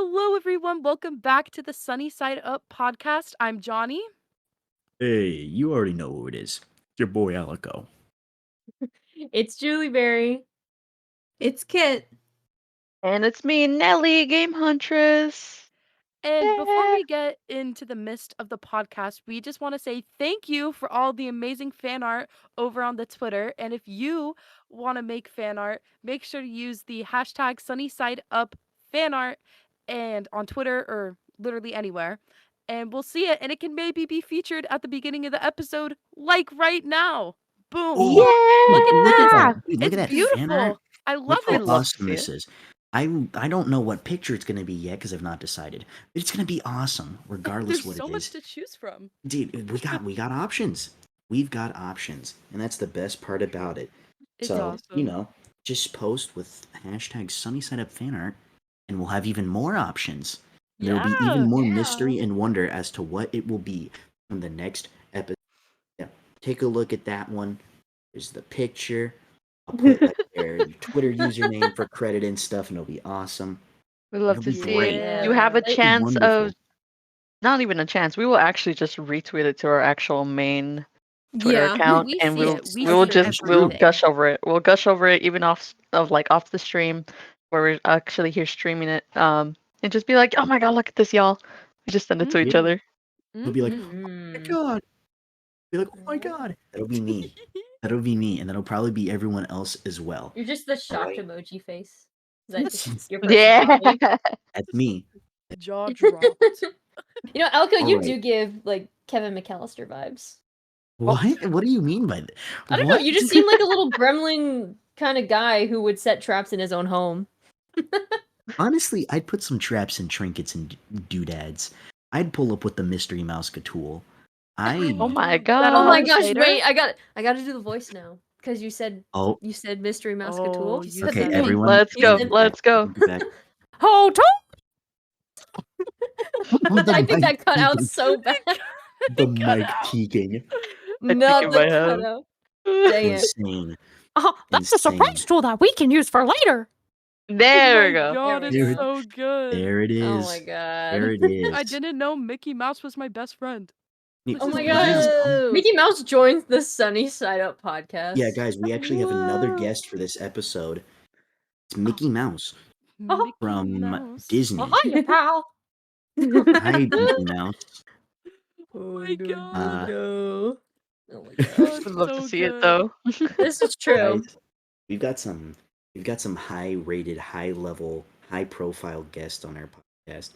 Hello, everyone. Welcome back to the Sunny Side Up podcast. I'm Johnny. Hey, you already know who it is. It's your boy Alliico. It's Juliberry. It's Kit. And it's me, Neli Gamehuntress. And before Yeah. we get into the midst of the podcast, we just want to say thank you for all the amazing fan art over on the Twitter. And if you want to make fan art, make sure to use the hashtag SunnySideUpFanArt and on Twitter or literally anywhere. And we'll see it. And it can maybe be featured at the beginning of the episode, like right now. Boom. Oh, Yeah. Look at that. that. Dude, look It's at that fan art. beautiful. I love Look how it. love to awesome see this it. is. I don't know what picture it's gonna be yet because I've not decided. But it's gonna be awesome, regardless There's what so it much is. to choose from. Dude, we got options. We've got options, and that's the best part about it. It's So awesome. just post with hashtag SunnySideUpFanArt, and we'll have even more options. And there will be even more mystery and wonder as to what it will be from the next episode. Yeah, take a look at that one. There's the picture. I'll put like their Twitter username for credit and stuff, and it'll be awesome. We love It'll to be see great. it. You have a Yeah. chance of, Wonderful. not even a chance. We will actually just retweet it to our actual main Twitter Yeah. account, We and see we'll it. We we'll see just we'll everything. gush over it. We'll gush over it even off the stream, where we're actually here streaming it. And just be like, oh my god, look at this, y'all. We just send it to each Yeah. other. It'll be like, oh my Mm. god. Be like, oh my god. That'll be me. That'll be me, and that'll probably be everyone else as well. You're just the shocked Alright. emoji face. Is that just your Yeah. personality? That's me. Jaw dropped. You know, Elko, you Alright. do give like Kevin McAllister vibes. What? What do you mean by that? I don't know. You just seem like a little gremlin kind of guy who would set traps in his own home. Honestly, I'd put some traps and trinkets and doodads. I'd pull up with the mystery mouse tool. Oh my That god. Oh my on gosh! later? Wait, I got to do the voice now because you said Oh, mystery mouse Oh, tool. you okay, said everyone. Let's go. Ethan. Let's go. Get back. Ho to I think that cut out peeking. so bad. The mic peeking. Not think the it might have. cutout. Dang it. Insane. That's a surprise Insane. tool that we can use for later. There we Oh go. my god, There it's we Dude. so good. There it is. Oh my god. There it is. I didn't know Mickey Mouse was my best friend. Oh my You guys- god. Mickey Mouse joins the Sunny Side Up podcast. Yeah, guys, we actually have another Whoa. guest for this episode. It's Mickey Mouse Mickey from Mouse. Disney. Oh, hiya, pal. Hi, Mickey Mouse. Oh my god. No. Oh my Oh, god. it's Would love so to see good. it though. This is true. Guys, we've got some high-rated, high-level, high-profile guests on our podcast.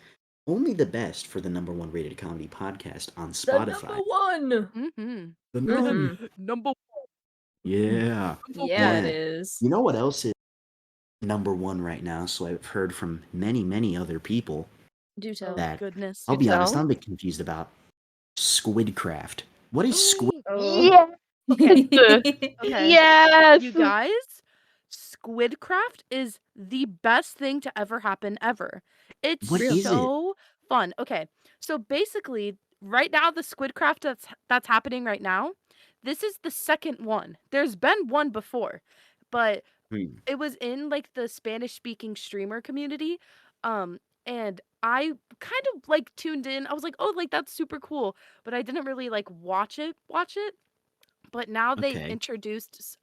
Only the best for the #1 rated comedy podcast on The Spotify. number one. Mm-hmm. The Mhm. Number Yeah. Yeah, it is. You know what else is #1 right now? So I've heard from many other people Do tell. that goodness. I'll be You honest, tell? I'm a bit confused about Squidcraft. What is Squid? Yeah. Okay. Okay. Okay. Yes. You guys, Squidcraft is the best thing to ever happen ever. It's What is it? so fun. Okay. So basically, right now the Squidcraft that's happening right now, this is the second one. There's been one before, but Hmm. it was in like the Spanish speaking streamer community. And I kind of like tuned in. I was like, "Oh, like that's super cool." But I didn't really like watch it. But now they Okay. introduced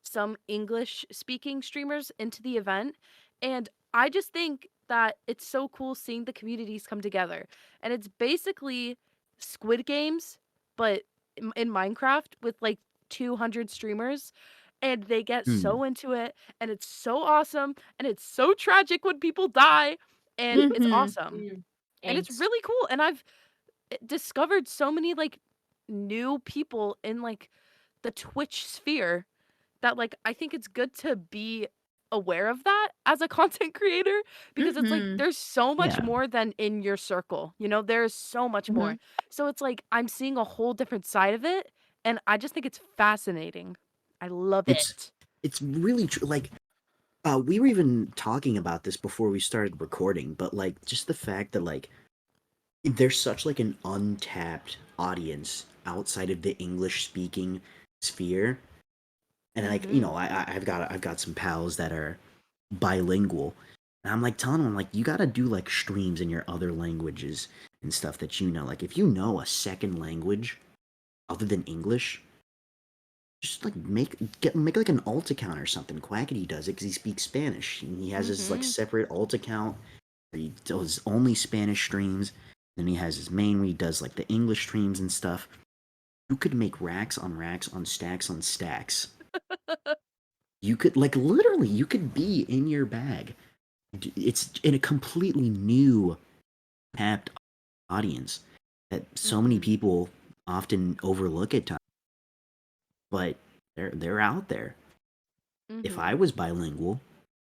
some English speaking streamers into the event, and I just think that it's so cool seeing the communities come together. And it's basically Squid Games but in Minecraft with like 200 streamers, and they get so into it, and it's so awesome, and it's so tragic when people die, and it's Mhm. awesome. And it's Angst. really cool, and I've discovered so many like new people in like the Twitch sphere that like I think it's good to be aware of that as a content creator, because it's like Mhm. there's so much Yeah. more than in your circle. There's so much more. So it's like I'm seeing a whole different side of it, and I just think it's fascinating. I love It's- it. It's really true. Like, we were even talking about this before we started recording, but like, just the fact that like, there's such like an untapped audience outside of the English-speaking sphere, and like, Mhm. I've got some pals that are bilingual, And I'm like telling him, like, you gotta do like streams in your other languages and stuff that you know. Like, if you know a second language other than English, just like make like an alt account or something. Quackity does it because he speaks Spanish. He has his like separate alt account where he does only Spanish streams. Then he has his main where he does like the English streams and stuff. You could make racks on stacks on stacks. You could like literally, you could be in your bag. It's in a completely new tapped audience that so many people often overlook at times. But they're out there. If I was bilingual,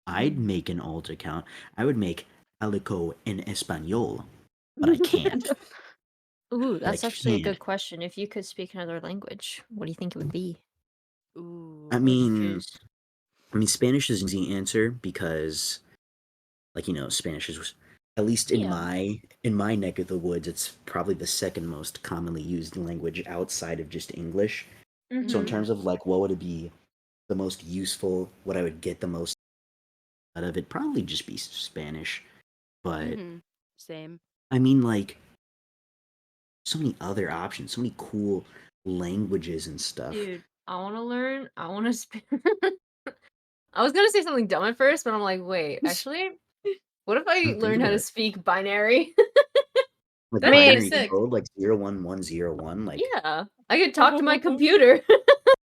I'd make an alt account. I would make Alliico en español, but I can't. Ooh, But I that's actually a can. good question. If you could speak another language, what do you think it would be? Ooh. I What would you mean, choose? Spanish is an easy answer because, like, Spanish is, at least in Yeah. my neck of the woods, it's probably the second most commonly used language outside of just English. So in terms of like, what would it be the most useful? What I would get the most out of it, probably just be Spanish. But Same. I mean, like, so many other options, so many cool languages and stuff. Dude, I want to learn. I want to speak. I was gonna say something dumb at first, but I'm like, wait, actually, what if I Think learn how about to it. speak binary? Like That'd be binary sick. code, like 01101, like Yeah, I could talk to my computer.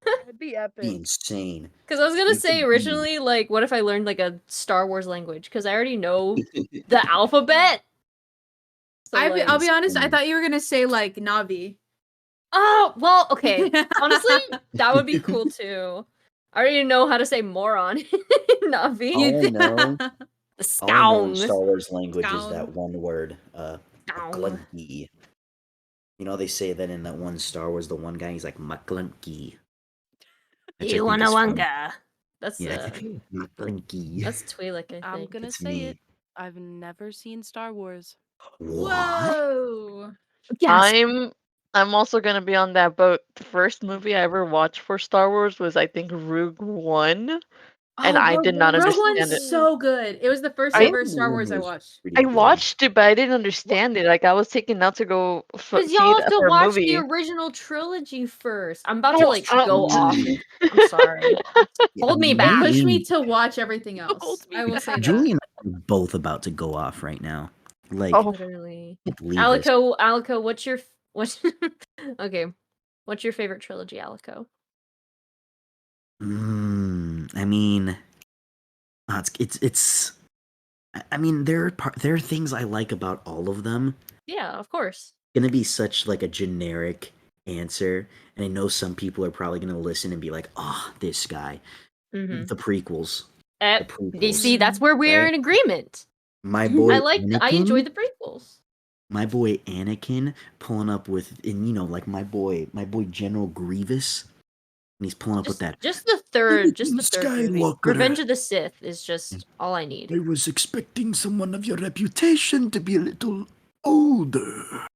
That'd be be epic. insane. Because I was gonna You say could be originally, like, what if I learned like a Star Wars language? Because I already know the alphabet. So like, I'll be honest, I insane. thought you were gonna say like Navi. oh well, okay. Honestly, that would be cool too. I already know how to say moron in Navi. All I know, The all I know in scoung. Star Wars language is Scoung. that one word, Scoung. McClunky. They say that in that one Star Wars, the one guy, he's like, McClunky. Which I think is funny. Iwanawanga. That's Yeah, McClunky. that's Twi'lek, I I'm think. gonna It's say me. it. I've never seen Star Wars. What? Whoa. Yes. I'm also gonna be on that boat. The first movie I ever watched for Star Wars was, I think, Rogue One, and I did not Rogue understand One's it. so good. It was the first I ever Star Wars I was watched. pretty I good. watched it, but I didn't understand it. Like, I was taken out to go Because see y'all it have to for a watch the movie. original trilogy first. I'm about Oh, to like go off. I'm sorry. Yeah, Hold me me back. Push me and to watch everything else. Holds me I will back. say that. Julie and I are both about to go off right now. Like, Oh. Literally. I can't believe this. Alliico, what's okay? What's your favorite trilogy, Alliico? I mean, it's. I mean, there are things I like about all of them. Yeah, of course. It's gonna be such like a generic answer, and I know some people are probably gonna listen and be like, "Oh, this guy." Mm-hmm. The prequels. You see, that's where we are right? in agreement. My boy I Anakin. enjoyed the prequels. My boy Anakin pulling up with, and like my boy General Grievous, and he's pulling up with that. Just the third movie. Skywalker. Revenge of the Sith is just all I need. I was expecting someone of your reputation to be a little older.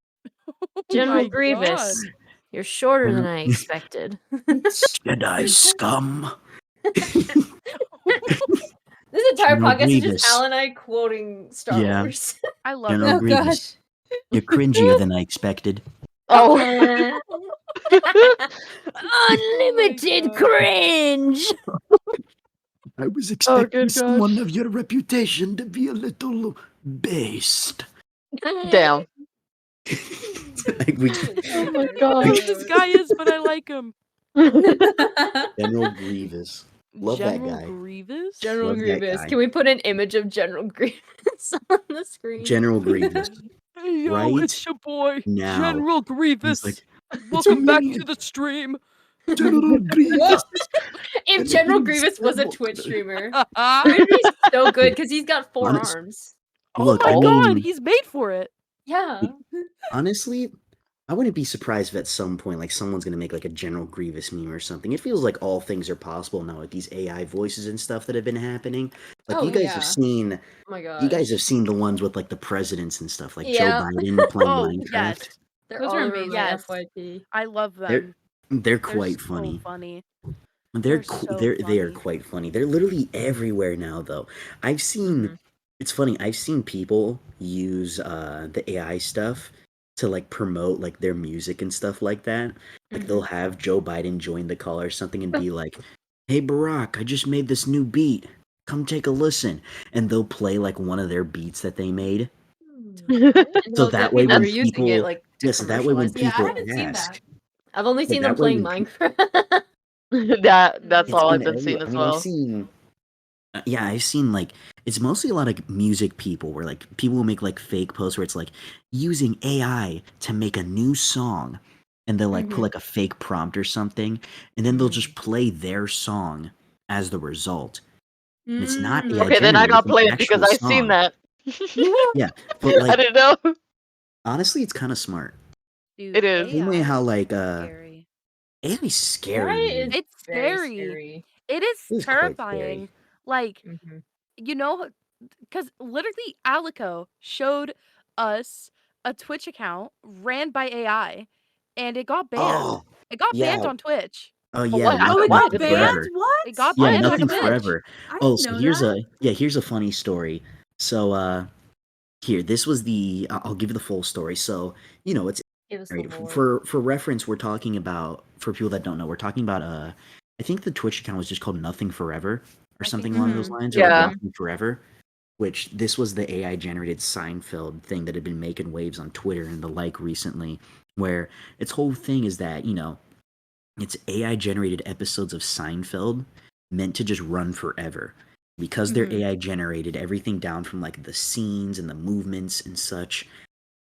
General my Grievous, God. you're shorter than I expected. Jedi scum. This entire General podcast is Grievous. just Al and I quoting Star Yeah. Wars. I love General it. Grievous. You're cringier than I expected. Oh. Unlimited cringe. I was Oh, expecting good someone gosh. of your reputation to be a little based. Damn. Like we, Oh my Who gosh. this guy is, but I like him. General Grievous. Love General that guy. Grievous? General Love that Grievous. guy. Can we put an image of General Grievous on the screen? General Grievous. Hey, yo, Right it's your boy, now. General Grievous. He's like, Welcome back me, to the stream. General Grievous. If General Grievous was a Twitch streamer, it Oh would be so good because he's got 4 Honest- arms. Look, my I God, mean, he's made for it. Yeah. honestly, I wouldn't be surprised if at some point, like, someone's gonna make like a General Grievous meme or something. It feels like all things are possible now with these AI voices and stuff that have been happening. Like, Oh, you guys yeah. have seen, Oh my god. you guys have seen the ones with like the presidents and stuff, like Yeah. Joe Biden playing Oh, Minecraft. yes. They're Those all are over my amazing. Yes. FYP. I love They're them. they're They're quite so funny. funny. They're They're so they are funny. quite funny. They're literally everywhere now, though. I've seen It's funny. I've seen people use the AI stuff to like promote like their music and stuff like that. Like they'll have Joe Biden join the call or something and be like, "Hey Barack, I just made this new beat. Come take a listen." And they'll play like one of their beats that they made. And So they'll that get way people when reusing it, people like, to yes, that way when commercialize it. Yeah, I people haven't seen ask, that. I've only yeah, seen them that way playing when Minecraft. That's it's all I've been been everywhere. seeing I as mean, I've well. seen yeah, I've seen like it's mostly a lot of music people where like people will make like fake posts where it's like using AI to make a new song and they'll like put like a fake prompt or something and then they'll just play their song as the result. And it's not AI Okay, then I generated, it's gotta an play it because actual I've seen song. that. Yeah, but I like didn't know. honestly it's kind of smart. Dude, It is. Same way AI how is like scary. AI is scary, AI man. is It's very scary. scary. It is It is quite scary. terrifying. Like, Mhm. you know, because literally Alliico showed us a Twitch account ran by AI and it got banned. Oh, It got banned yeah. on Twitch. Oh Oh, yeah, what? Oh, it Why got nothing did they? banned? forever. It What? got Yeah, Why banned did on it nothing get banned? Twitch. forever. I Oh, didn't so know here's that. here's a funny story. So here, this was the I'll give you the full story. So, it's Give us the right, lore. for reference, we're talking about for people that don't know, we're talking about I think the Twitch account was just called Nothing Forever or I something think along so. those lines or like Yeah. Nothing Forever, which this was the AI generated Seinfeld thing that had been making waves on Twitter and the like recently, where its whole thing is that, it's AI generated episodes of Seinfeld meant to just run forever. Because they're AI generated, everything down from like the scenes and the movements and such,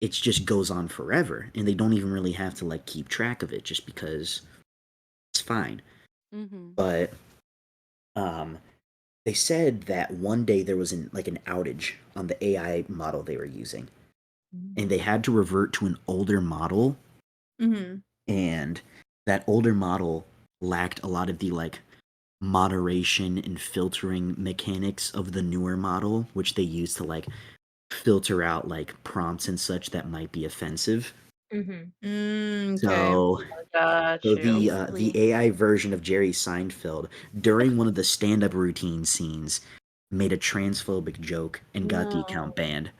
it just goes on forever. And they don't even really have to like keep track of it just because it's fine. Mm-hmm. But they said that one day there was an outage on the AI model they were using. And they had to revert to an older model, and that older model lacked a lot of the like moderation and filtering mechanics of the newer model, which they use to like filter out like prompts and such that might be offensive. Okay. So, Got so you. the AI version of Jerry Seinfeld during one of the stand-up routine scenes made a transphobic joke and got the account banned.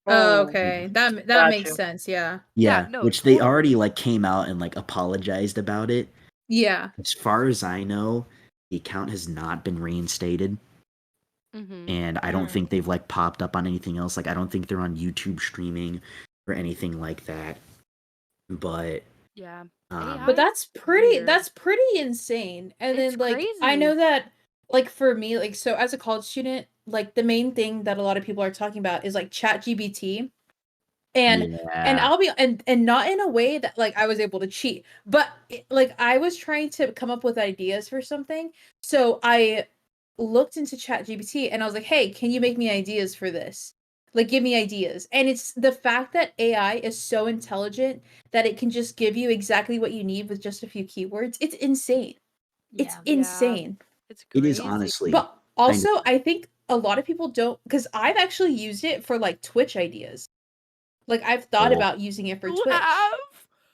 Oh, Oh, okay. That got makes you. sense. Yeah. Yeah, Yeah, no, which they already totally. like came out and like apologized about it. Yeah. As far as I know, the account has not been reinstated. Mm-hmm. And I don't think they've like popped up on anything else. Like I don't think they're on YouTube streaming or anything like that. But Yeah. um But AI is weird. that's pretty insane. And It's then like I know crazy. that like for me, like so as a college student, like the main thing that a lot of people are talking about is like ChatGPT. And yeah. I'll be and not in a way that like I was able to cheat, but like I was trying to come up with ideas for something. So I looked into ChatGPT and I was like, "Hey, can you make me ideas for this? Like give me ideas." And it's the fact that AI is so intelligent that it can just give you exactly what you need with just a few keywords. It's insane. It's Yeah. Yeah. insane. It's It is crazy. honestly But kind also, of I think a lot of people don't because I've actually used it for like Twitch ideas. Like I've thought cool. about using it for You Twitch. have?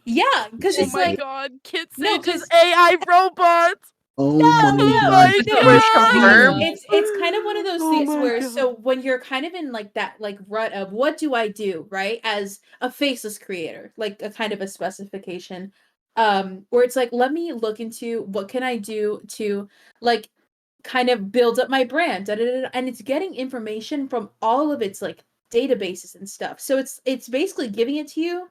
Yeah, because Oh it's my Yeah. like god, no, Kitsage's because AI robot! Oh my Oh no, god. my no, Twitch because confirmed. god! it's kind of one of those Oh things my where god. so when you're kind of in like that like rut of what do I do, right? As a faceless creator, like a kind of a specification. Where it's like, let me look into what can I do to like kind of build up my brand, da, da, da, da, and it's getting information from all of its like databases and stuff. So it's basically giving it to you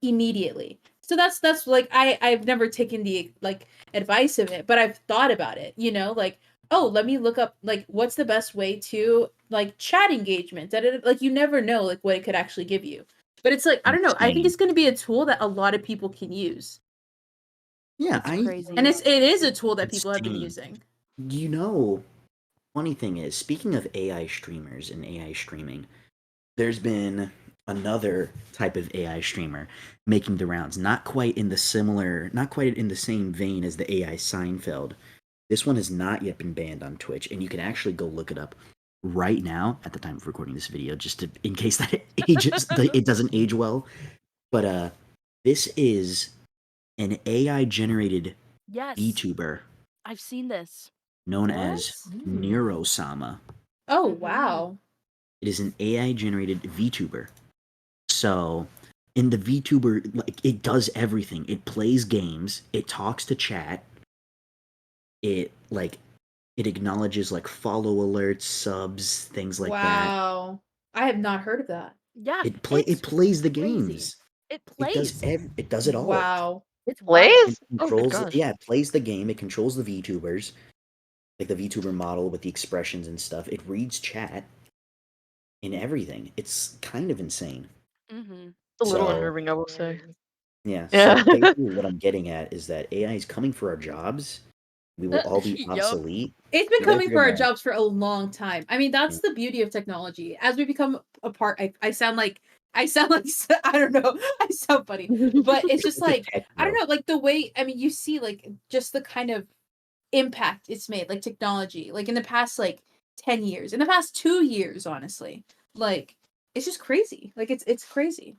immediately. So that's like I've never taken the like advice of it, but I've thought about it, like, oh, let me look up like what's the best way to like chat engagement. Da, da, da. Like you never know like what it could actually give you. But it's like I don't know, I think Insane. it's going to be a tool that a lot of people can use. Yeah, It's crazy. And it is a tool that people have been insane. using. You know, funny thing is, speaking of AI streamers and AI streaming, there's been another type of AI streamer making the rounds, not quite in the same vein as the AI Seinfeld. This one has not yet been banned on Twitch, and you can actually go look it up right now at the time of recording this video, just in case that it doesn't age well. But this is an AI generated Yes, VTuber I've seen this. known What? as Neurosama. Oh, Mhm. wow. It is an AI generated VTuber. So in the VTuber, like it does everything. It plays games. It talks to chat. It like it acknowledges like follow alerts, subs, things like that. Wow. I have not heard of that. Yeah, It it's plays the crazy. games. It It does plays. it does it all. Wow. It's wild. It Plays? Oh my controls gosh. it plays the game. It controls the VTubers, like the VTuber model with the expressions and stuff. It reads chat and everything. It's kind of insane. Mm-hmm. It's a little So unnerving, I will say. yeah, so Yeah. basically what I'm getting at is that AI is coming for our jobs. We will all be Yup. obsolete. It's been People are coming for our gonna jobs for a long time. I mean, yeah, that's the beauty of technology. As we become apart, I sound like I don't know. I sound funny, but it's just it's a like I don't techno. know, like the way I mean, you see like just the kind of impact it's made, like technology, like in the past like 10 years, in the past 2 years, honestly, like it's just crazy. Like it's crazy,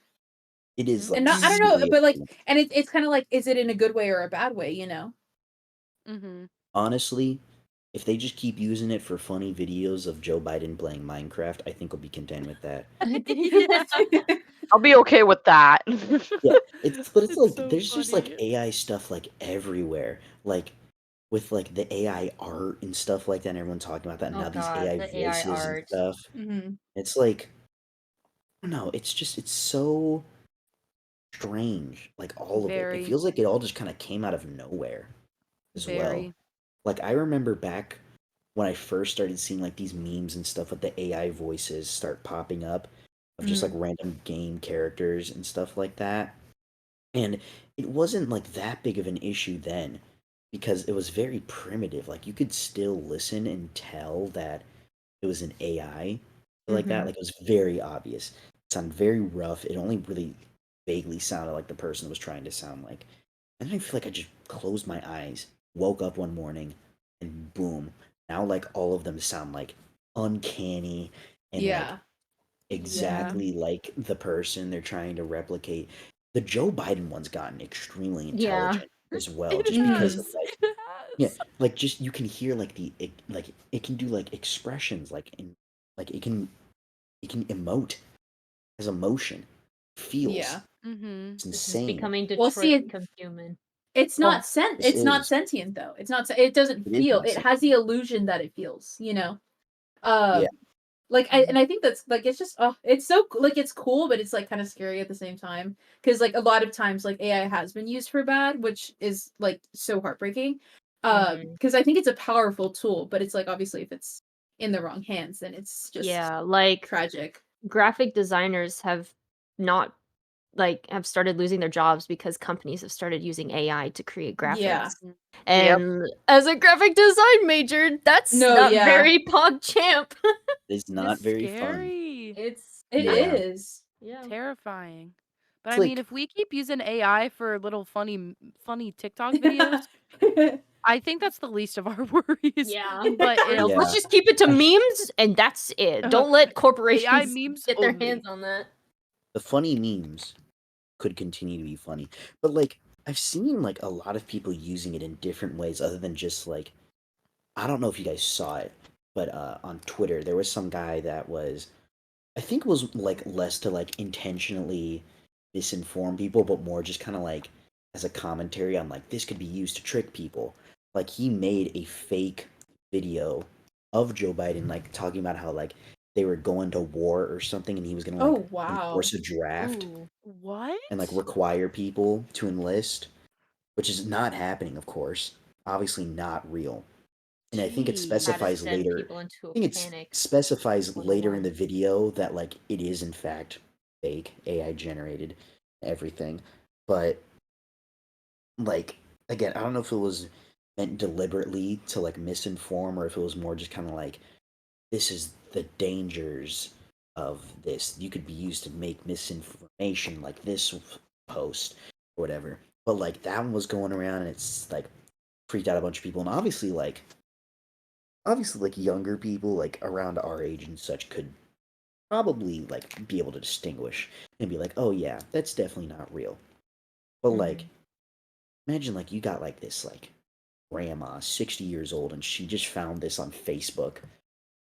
It is and like not I don't know, but like, seriously. and it's kind of like, is it in a good way or a bad way? You know? Mm-hmm. Honestly, if they just keep using it for funny videos of Joe Biden playing Minecraft, I think I'll be content with that. I'll be okay with that. Yeah, it's It's like so there's just like funny. AI stuff like everywhere. Like with like the AI art and stuff like that, and everyone talking about that, and Oh now these god, AI the AI voices and art. stuff. Hmm. It's like I don't know, it's so strange. Like all of it. It Very, feels like it all just kind of came out of nowhere as well. very. Like I remember back when I first started seeing like these memes and stuff with the AI voices start popping up of just like Hmm. random game characters and stuff like that. And it wasn't like that big of an issue then because it was very primitive. Like you could still listen and tell that it was an AI like that. Hmm. Like it was very obvious. It sounded very rough. It only really vaguely sounded like the person was trying to sound like. And I feel like I just closed my eyes, woke up one morning, and boom. Now like all of them sound like uncanny and like Yeah. Yeah. exactly like the person they're trying to replicate. The Joe Biden one's gotten extremely Yeah. intelligent as well, It just because Mhm. of has. like It yeah, has. like just you can hear like like it can do like expressions like in like it can emote as emotion, feels. Yeah. Mm-hmm. It's This is insane. becoming Well, Detroit see, become human. it's Well, not This it's not is sentient though. It's not it doesn't it is feel. not It safe. has the illusion that it feels, you know. Yeah, Like I think that's like it's just oh, it's so like it's cool, but it's like kind of scary at the same time because like a lot of times like AI has been used for bad, which is like so heartbreaking. mhm. Because I think it's a powerful tool, but it's like obviously if it's in the wrong hands, then it's just Yeah, like tragic. graphic designers have not have started losing their jobs because companies have started using AI to create Yeah. graphics. Yep. And as a graphic design major, that's No, not yeah. very pog champ. it's It's not very fun. scary. It Yeah, is. Yeah. Terrifying. But it's I mean, like if we keep using AI for little funny TikTok videos, I think that's the least of our worries. Yeah, But for real. it's Let's yeah. just keep it to I memes and that's it. uh, Don't let AI corporations memes get their only. hands on that. The funny memes could continue to be funny, but like I've seen like a lot of people using it in different ways other than just like I don't know if you guys saw it, but on Twitter there was some guy that was I think it was like less to like intentionally misinform people, but more just kind of like as a commentary on like this could be used to trick people. Like he made a fake video of Joe Biden like talking about how like they were going to war or something and he was gonna like Oh wow. enforce a draft Ooh. and like What? require people to enlist, which is not happening, of course. Obviously not real. And I think it How to Jeez. specifies send later. people into I a think it panic specifies later in 101. the video that like it is in fact fake, AI generated, everything. But like again, I don't know if it was meant deliberately to like misinform or if it was more just kind of like this is the dangers of this. You could be used to make misinformation like this post or whatever. But like that one was going around and it's like freaked out a bunch of people and obviously like younger people like around our age and such could probably like be able to distinguish and be like, "Oh yeah, that's definitely not real." But like Mhm. imagine like you got like this like grandma, 60 years old and she just found this on Facebook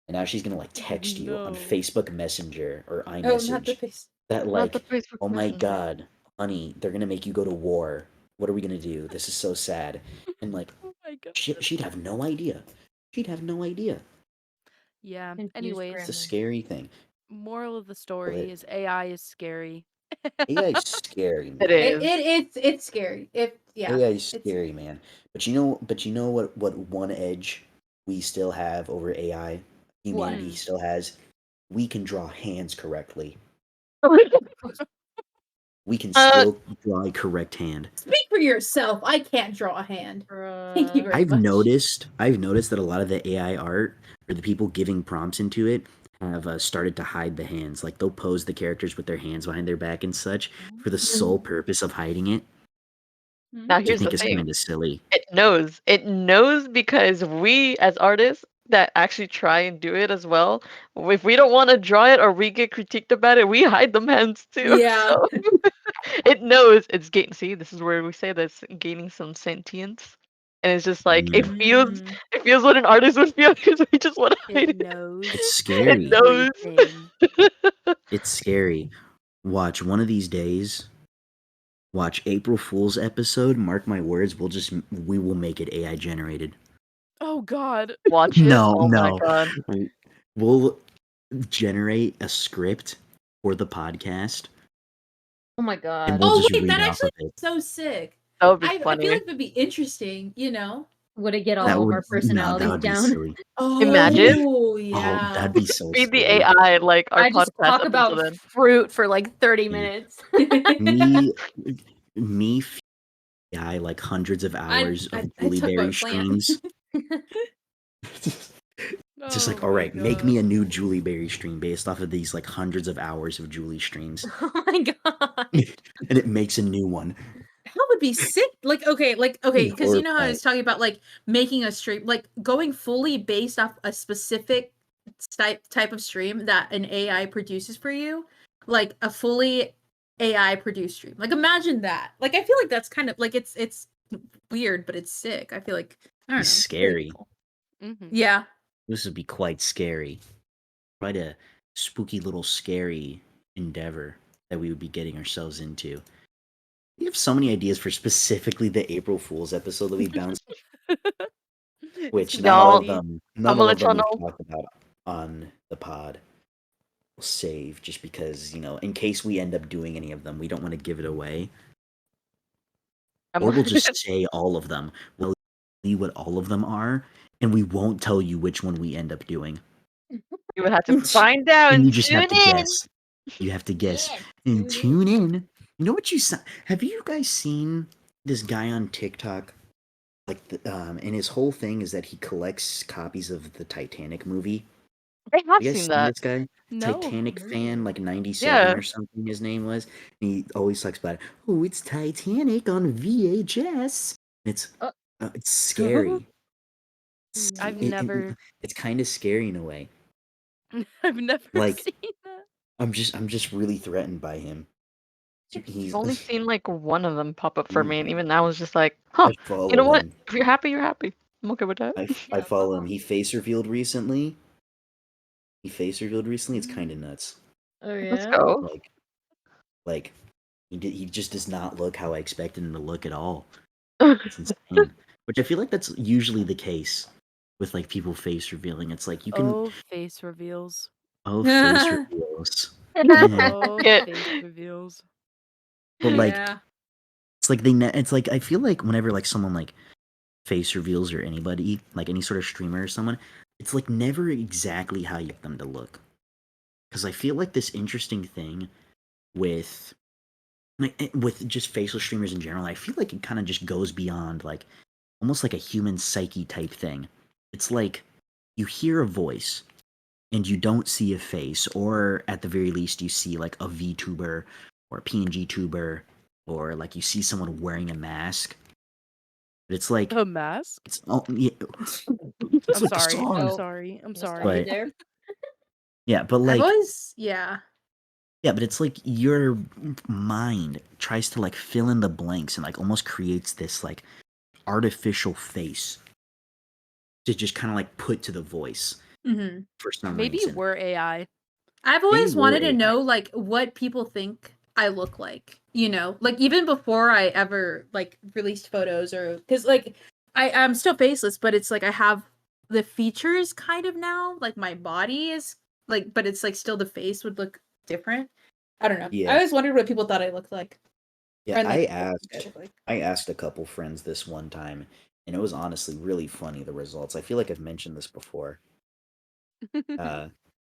and now she's gonna like text you on No. Facebook Messenger or Oh, not the iMessage face. that Not the like, Facebook oh my Messenger. god, honey, they're gonna make you go to war. What are we gonna do? This is so sad. And like, Oh my god. she'd have no idea. She'd have no idea. Yeah. Confused Anyways, It's a grammar. scary thing. moral of the But story is AI is scary. AI is scary, It man. is. It's scary. Yeah. AI is It's scary, man. But you know what one edge we still have over AI, What? humanity still has? We can draw hands correctly. We can Uh, still draw a correct hand. speak for yourself. I can't draw a hand. Thank you Bruh. very I've much. noticed that a lot of the AI art or the people giving prompts into it have started to hide the hands. Like they'll pose the characters with their hands behind their back and such for the sole purpose of hiding it. now Which I here's the think is thing. kind of silly. It knows. It knows because we, as artists that actually try and do it as well, if we don't want to draw it or we get critiqued about it, we hide them hands too. Yeah. So it knows it's gaining. See, this is where we say that it's gaining some sentience, and it's just like Mm. it feels what an artist would feel because we just want to hide It it. knows It's It scary. knows. everything. It's scary. Watch one of these days. Watch April Fool's episode. Mark my words. We will make it AI generated. Oh god. Watch it. No, Oh my no. god. We'll generate a script for the podcast, Oh my and god. we'll Oh just wait, read that off actually of it. is so sick. That would be I feel funny. like it'd be interesting, you know? Would it get That all of would our no, that personalities would be down? silly. Imagine. Oh Oh, yeah. that'd be so Feed the silly. AI like our I just podcast talk episode about then. fruit for like 30 Mm. minutes. Me, me, AI like hundreds of hours of I talk Juliberry about plant. streams. It's just Oh like, all my right, make me god. a new Juliberry stream based off of these like hundreds of hours of Julie streams, Oh my god. and it makes a new one. That would be sick. Like okay, Be because you know how I horrified. was talking about like making a stream, like going fully based off a specific type of stream that an AI produces for you, like a fully AI produced stream. Like imagine that. Like I feel like that's kind of like it's weird, but it's sick. I feel like I don't know. It's it's really scary. cool. Mm-hmm. Yeah. This would be quite scary. Quite a spooky little scary endeavor that we would be getting ourselves into. We have so many ideas for specifically the April Fool's episode that we bounced, which It's not all of funny. them, I'm none gonna of let y'all them we've know. talked about on the pod. We'll save just because, in case we end up doing any of them, we don't want to give it away. Or we'll just say all of them. We'll tell you what all of them are, and we won't tell you which one we end up doing. You would have to find out And and you just have tune to in. guess. You have to guess. Yeah, And tune tune in. You know what have you guys seen this guy on TikTok? Like, and his whole thing is that he collects copies of the Titanic movie. I have You guys seen seen that. this guy? No. Titanic fan, like 97 Yeah. or something his name was. And he always talks about, oh, it's Titanic on VHS. It's it's scary. I've It- never it's kind of scary in a way. I've never Like, seen that. I'm just really threatened by him. He's I've only seen like one of them pop up for Mm. me, and even that was just like, huh, I you follow know what? him. If you're happy, you're happy. I'm okay with that. I Yeah, follow him. follow. He face revealed recently. It's kind of nuts. Oh Let's yeah. go. Like he just does not look how I expected him to look at all. It's insane. Which I feel like that's usually the case with like people face revealing. It's like you can Oh, face reveals. face reveals. Oh, Yeah. face reveals. But like Yeah. it's like it's like I feel like whenever like someone like face reveals or anybody, like any sort of streamer or someone, it's like never exactly how you get them to look. Because I feel like this interesting thing with just facial streamers in general, I feel like it kind of just goes beyond like almost like a human psyche type thing. It's like you hear a voice and you don't see a face, or at the very least you see like a VTuber or a PNG tuber, or like you see someone wearing a mask. But it's like A mask? it's yeah, I'm it's like the sorry. I'm song. Oh. sorry. I'm I'll stop sorry. you there. Yeah, but I've like always yeah. yeah, but it's like your mind tries to like fill in the blanks and like almost creates this like artificial face to just kind of like put to the voice. Mm-hmm. for some Maybe reason. we're AI. I've Maybe always wanted we're to AI. know like what people think I look like, you know, like even before I ever like released photos or because like I'm still faceless, but it's like I have the features kind of now, like my body is like, but it's like still the face would look different. I don't know. I Yeah. always wondered what people thought I looked like. Yeah, Or, I like, what I asked look like. I asked a couple friends this one time, and it was honestly really funny, the results. I feel like I've mentioned this before. Uh,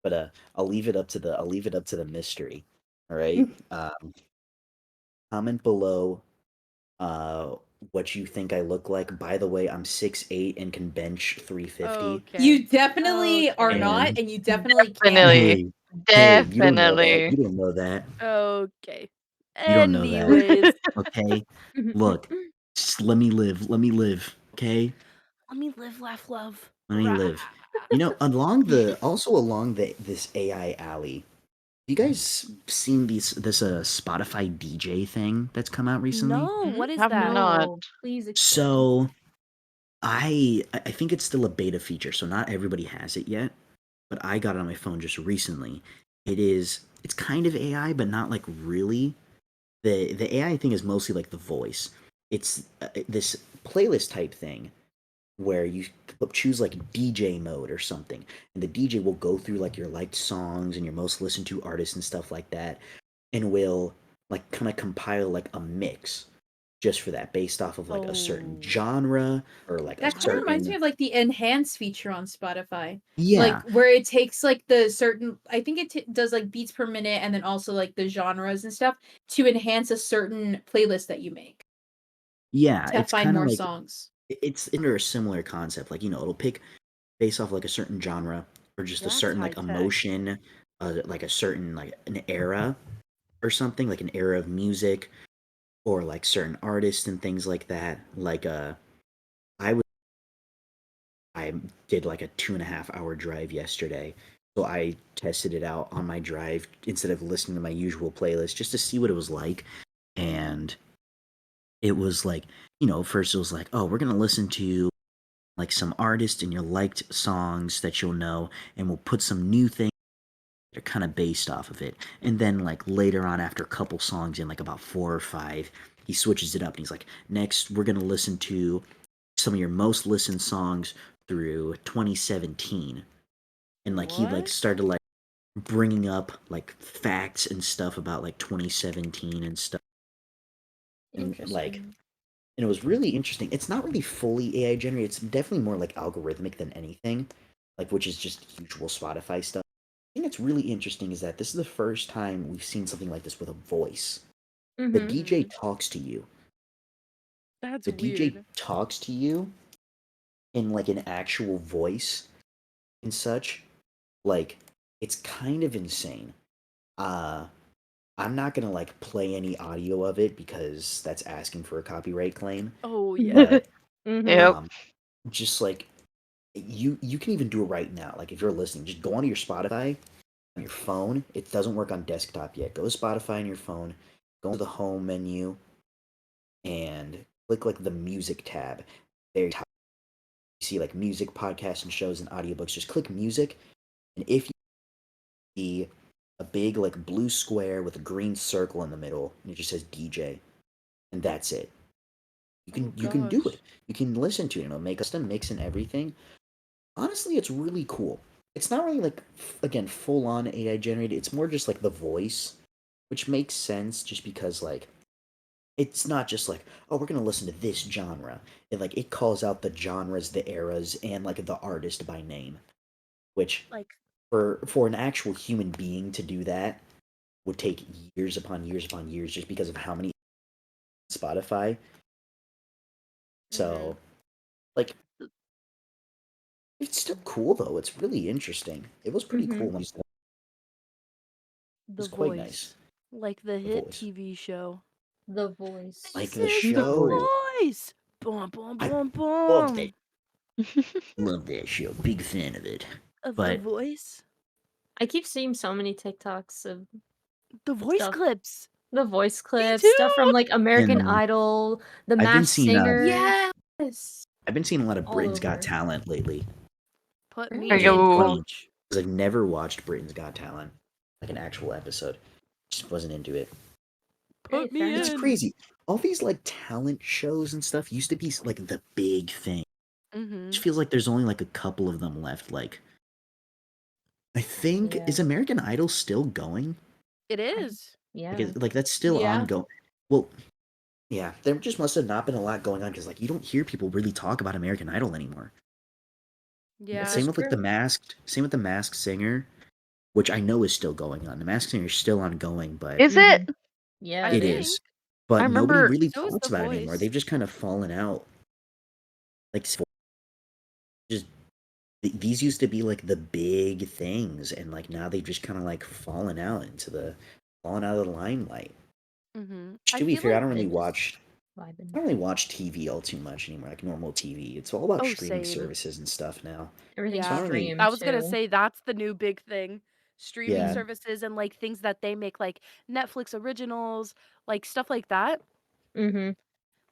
but I'll leave it up to the mystery. All right. Comment below what you think I look like. By the way, I'm 6'8" and can bench 350. Okay. You definitely are Okay. not, And and you definitely can't. Definitely. hey, you don't know that. Definitely. You don't know that. Okay. You don't know that. Anyways, Okay? Look, just let me live. Let me live. Okay? let me live, laugh, love. Let me Rah. live. You know, along this AI alley. You guys seen this Spotify DJ thing that's come out recently? No, what is Have that? not. No, please explain. So I think it's still a beta feature, so not everybody has it yet. But I got it on my phone just recently. It's kind of AI, but not like really. The AI thing is mostly like the voice. It's this playlist type thing where you choose like DJ mode or something, and the DJ will go through like your liked songs and your most listened to artists and stuff like that, and will like kind of compile like a mix just for that based off of like a certain Oh. genre or like That a kind of reminds certain me of like the enhance feature on Spotify. yeah Like where it takes like the certain, I think it does like beats per minute and then also like the genres and stuff to enhance a certain playlist that you make yeah to it's find kind of more like songs. it's under a similar concept, like, you know, it'll pick based off like a certain genre or just a That's certain high like tech. emotion, like a certain like an era or something, like an era of music or like certain artists and things like that. Like I was I did like a 2.5 hour drive yesterday, so I tested it out on my drive instead of listening to my usual playlist just to see what it was like. And it was like, you know, first it was like, oh, we're gonna listen to like some artists and your liked songs that you'll know, and we'll put some new things that are kind of based off of it. And then like later on, after a couple songs in, like about 4 or 5, he switches it up and he's like, next we're gonna listen to some of your most listened songs through 2017. And like he like What? started like bringing up like facts and stuff about like 2017 and stuff, and like, Interesting. and it was really interesting. It's not really fully AI generated. It's definitely more like algorithmic than anything, like, which is just usual Spotify stuff. I think it's really interesting is that this is the first time we've seen something like this with a voice. The Mm-hmm. DJ talks to you. That's The DJ weird. talks to you in like an actual voice and such. Like, it's kind of insane. Uh I'm not gonna like play any audio of it because that's asking for a copyright claim. Oh yeah. But Yep. just like you can even do it right now. Like if you're listening, just go onto your Spotify on your phone. It doesn't work on desktop yet. Go to Spotify on your phone, go to the home menu, and click like the music tab. There you see like music, podcasts, and shows and audiobooks. Just click music, and if you see a big like blue square with a green circle in the middle, and it just says DJ, and that's it. Oh You can do gosh. it. You can listen to it. It'll make a custom mix and everything. Honestly, it's really cool. It's not really like again full on AI generated. It's more just like the voice, which makes sense just because like it's not just like, oh, we're gonna listen to this genre. It calls out the genres, the eras, and like the artist by name, which Like for an actual human being to do that would take years upon years upon years just because of how many Spotify. So like it's still cool though. It's really interesting. It was pretty Mm-hmm. cool when it the was quite nice. voice. Like the The hit voice. TV show. The voice. Like This the is the show. voice. Boom boom I boom love that. boom. Love that show. Big fan of it. Of the But voice. I keep seeing so many TikToks of The voice stuff. clips. The voice Me clips, stuff from too. like American and Idol, The I've been Masked seeing Singer, Yes. I've been seeing a lot of all Britain's Got over. Talent lately. Put There me you Which go. is in, funny coach. because I've never watched Britain's Got Talent, like an actual episode. Just wasn't into it. Put fair me It's enough. in. crazy. All these like talent shows and stuff used to be like the big thing. It Mm-hmm. just feels like there's only like a couple of them left. Like, I think Yeah. is American Idol still going? It is. Yeah. Like that's still Yeah. ongoing. Well, yeah, there just must have not been a lot going on because like you don't hear people really talk about American Idol anymore. Yeah. Same with like true. Same with the Masked Singer, which I know is still going on. The Masked Singer is still ongoing, but Is it? Yeah, I it think. is. But I nobody remember. really So is talks The about it anymore. Voice. They've just kind of fallen out. Like just these used to be like the big things, and like now they've just kind of like fallen out of the limelight. Mm-hmm. To be fair, I don't really watch. vibing. I don't really watch TV all too much anymore, like normal TV. It's all about Oh, streaming same. services and stuff now. Everything's Yeah. streamed I was gonna too. say that's the new big thing. Streaming Yeah. services and like things that they make, like Netflix originals, like stuff like that. Mm-hmm.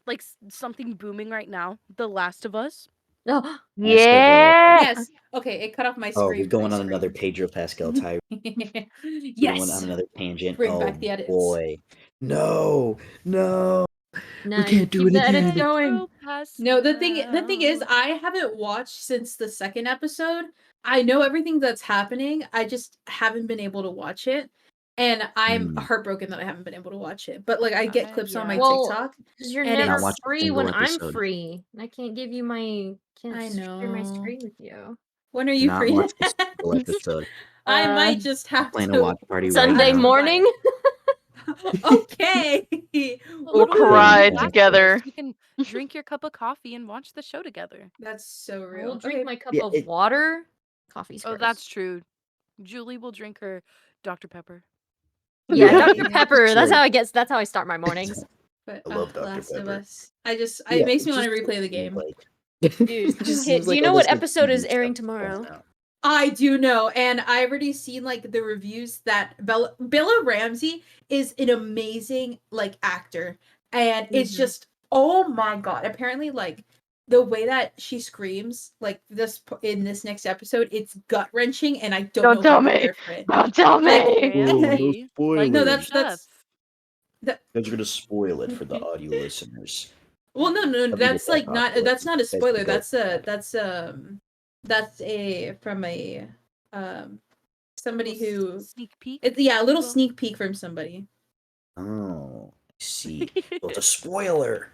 Like something booming right now, The Last of Us. Oh, Yeah. Yes. Okay, it cut off my Oh, screen. we're going when I on another screamed. Pedro Pascal tirade. We're going on Yes. another tangent. Bring Oh back the edits. boy. No. no, We can't do keep it the edits again. going. No, the thing is, I haven't watched since the second episode. I know everything that's happening. I just haven't been able to watch it. And I'm heartbroken that I haven't been able to watch it. But like I get clips on my Yeah. Well, TikTok. because you're And never Not watch a free single when I'm episode. free. I can't give you my can't I share my know. screen with you. When are you Not free? watch a single episode. I might just I'm have playing a to. watch party right Sunday now. morning. Okay. We'll Literally, cry Yeah. together. You can drink your cup of coffee and watch the show together. That's so I real. will drink Okay. my cup Yeah, of water. Coffee's Oh, gross. that's true. Julie will drink her Dr. Pepper. Yeah, Yeah, Dr. yeah, Pepper. it's That's like- how I get. That's how I start my mornings. But I love Dr. Last of Pepper. Us. It Yeah, makes me it want to just replay the seems game. like- Dude, it just hey, seems do like you all know what this, like, episode TV is airing stuff falls tomorrow? out. I do know, and I already seen like the reviews that Bella Ramsey is an amazing like actor, and it's Mhm. just oh my god. Apparently, like the way that she screams like this in this next episode, it's gut wrenching, and I don't Don't know tell if I'm me. prepared for it. Don't tell Like- me. Oh, no Fancy. Like No, spoilers. that's Guys are gonna spoil it for the audio listeners. well, no, Let me that's get like that not popular. that's not a Guys can spoiler. go. That's a from a somebody who Sneak peek. it's a little Well- sneak peek from somebody. Oh, I see. So it's a spoiler.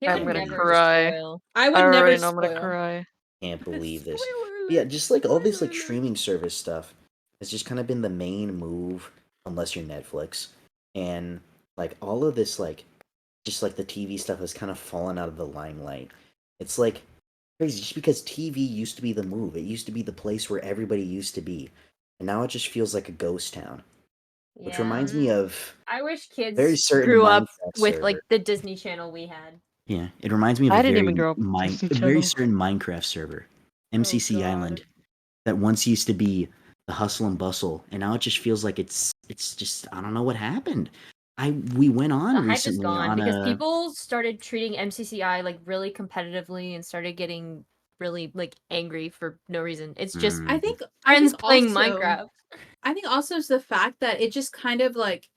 He I'm would gonna never cry. spoil. I I would never already know I'm gonna spoil. cry. Can't believe this. Spoiler Yeah, alert, just like all this like spoiler alert. streaming service stuff has just kind of been the main move, unless you're Netflix, and like all of this like just like the TV stuff has kind of fallen out of the limelight. It's like crazy just because TV used to be the move. It used to be the place where everybody used to be, and now it just feels like a ghost town. Which reminds me of I wish kids very certain grew up Minecraft with server. like the Disney Channel we had. Yeah, it reminds me of I a didn't very even grow up with Disney a very Channel. certain Minecraft server, MCC God. Island, that once used to be the hustle and bustle, and now it just feels like it's just I don't know what happened. We went on The hype is recently gone on because a people started treating MCCI like really competitively and started getting really like angry for no reason. It's just I think friends playing also- Minecraft. I think also is the fact that it just kind of like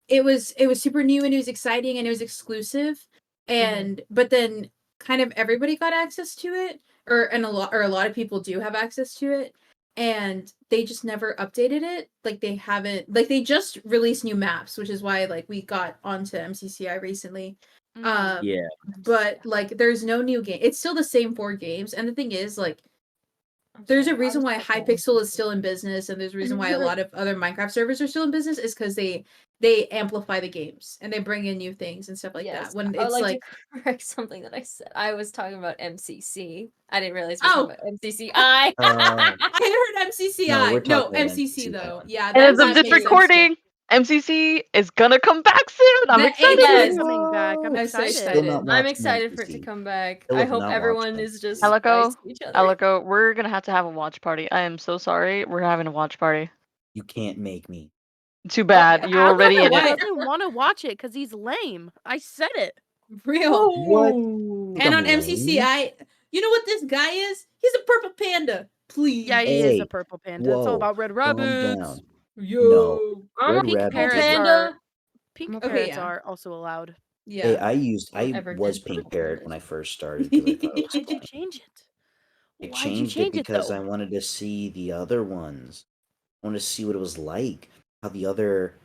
it was super new and it was exciting and it was exclusive, and but then kind of everybody got access to it, or a lot of people do have access to it, and they just never updated it. Like they haven't, like they just released new maps, which is why like we got onto MCCI recently. Mm. yeah. But like there's no new game. It's still the same 4 games, and the thing is like there's a reason why Hypixel is still in business, and there's a reason why a lot of other Minecraft servers are still in business is because they amplify the games and they bring in new things and stuff like that. When I it's would like to correct something that I said. I was talking about MCC. I didn't realize we were Oh. talking about MCCI. I heard MCCI. No, No, we're talking about MCC MCCI. though. Yeah, And as that of this makes sense. recording, MCC is gonna come back soon. I'm The excited. Yes. Coming back. I'm I'm so excited. excited. not I'm watching excited for it to MCC. come back. Still I have hope not watched everyone them. is just Alliico, nice to each other. Alliico, we're gonna have to have a watch party. I am so sorry. We're having a watch party. You can't make me. Too bad. You're I'll already go in for it. what? doesn't want to watch it because he's lame. I said it. Real. What? And on I'm lame? MCCI, you know what this guy is? He's a purple panda. Please. Yeah, he is a Hey, purple panda. It's all whoa, about red calm rabbits. down. No, Yo. I'm a red Pink rabbits parrots are. panda. pink Okay, parrots yeah. are also allowed. Hey, Yeah. Don't I ever was diss pink purple parrot when pandas. I first started because I thought it was Why'd you funny. change it? I Why'd you changed it change it because I though? wanted to see the other ones. I wanted to see what it was like, how the other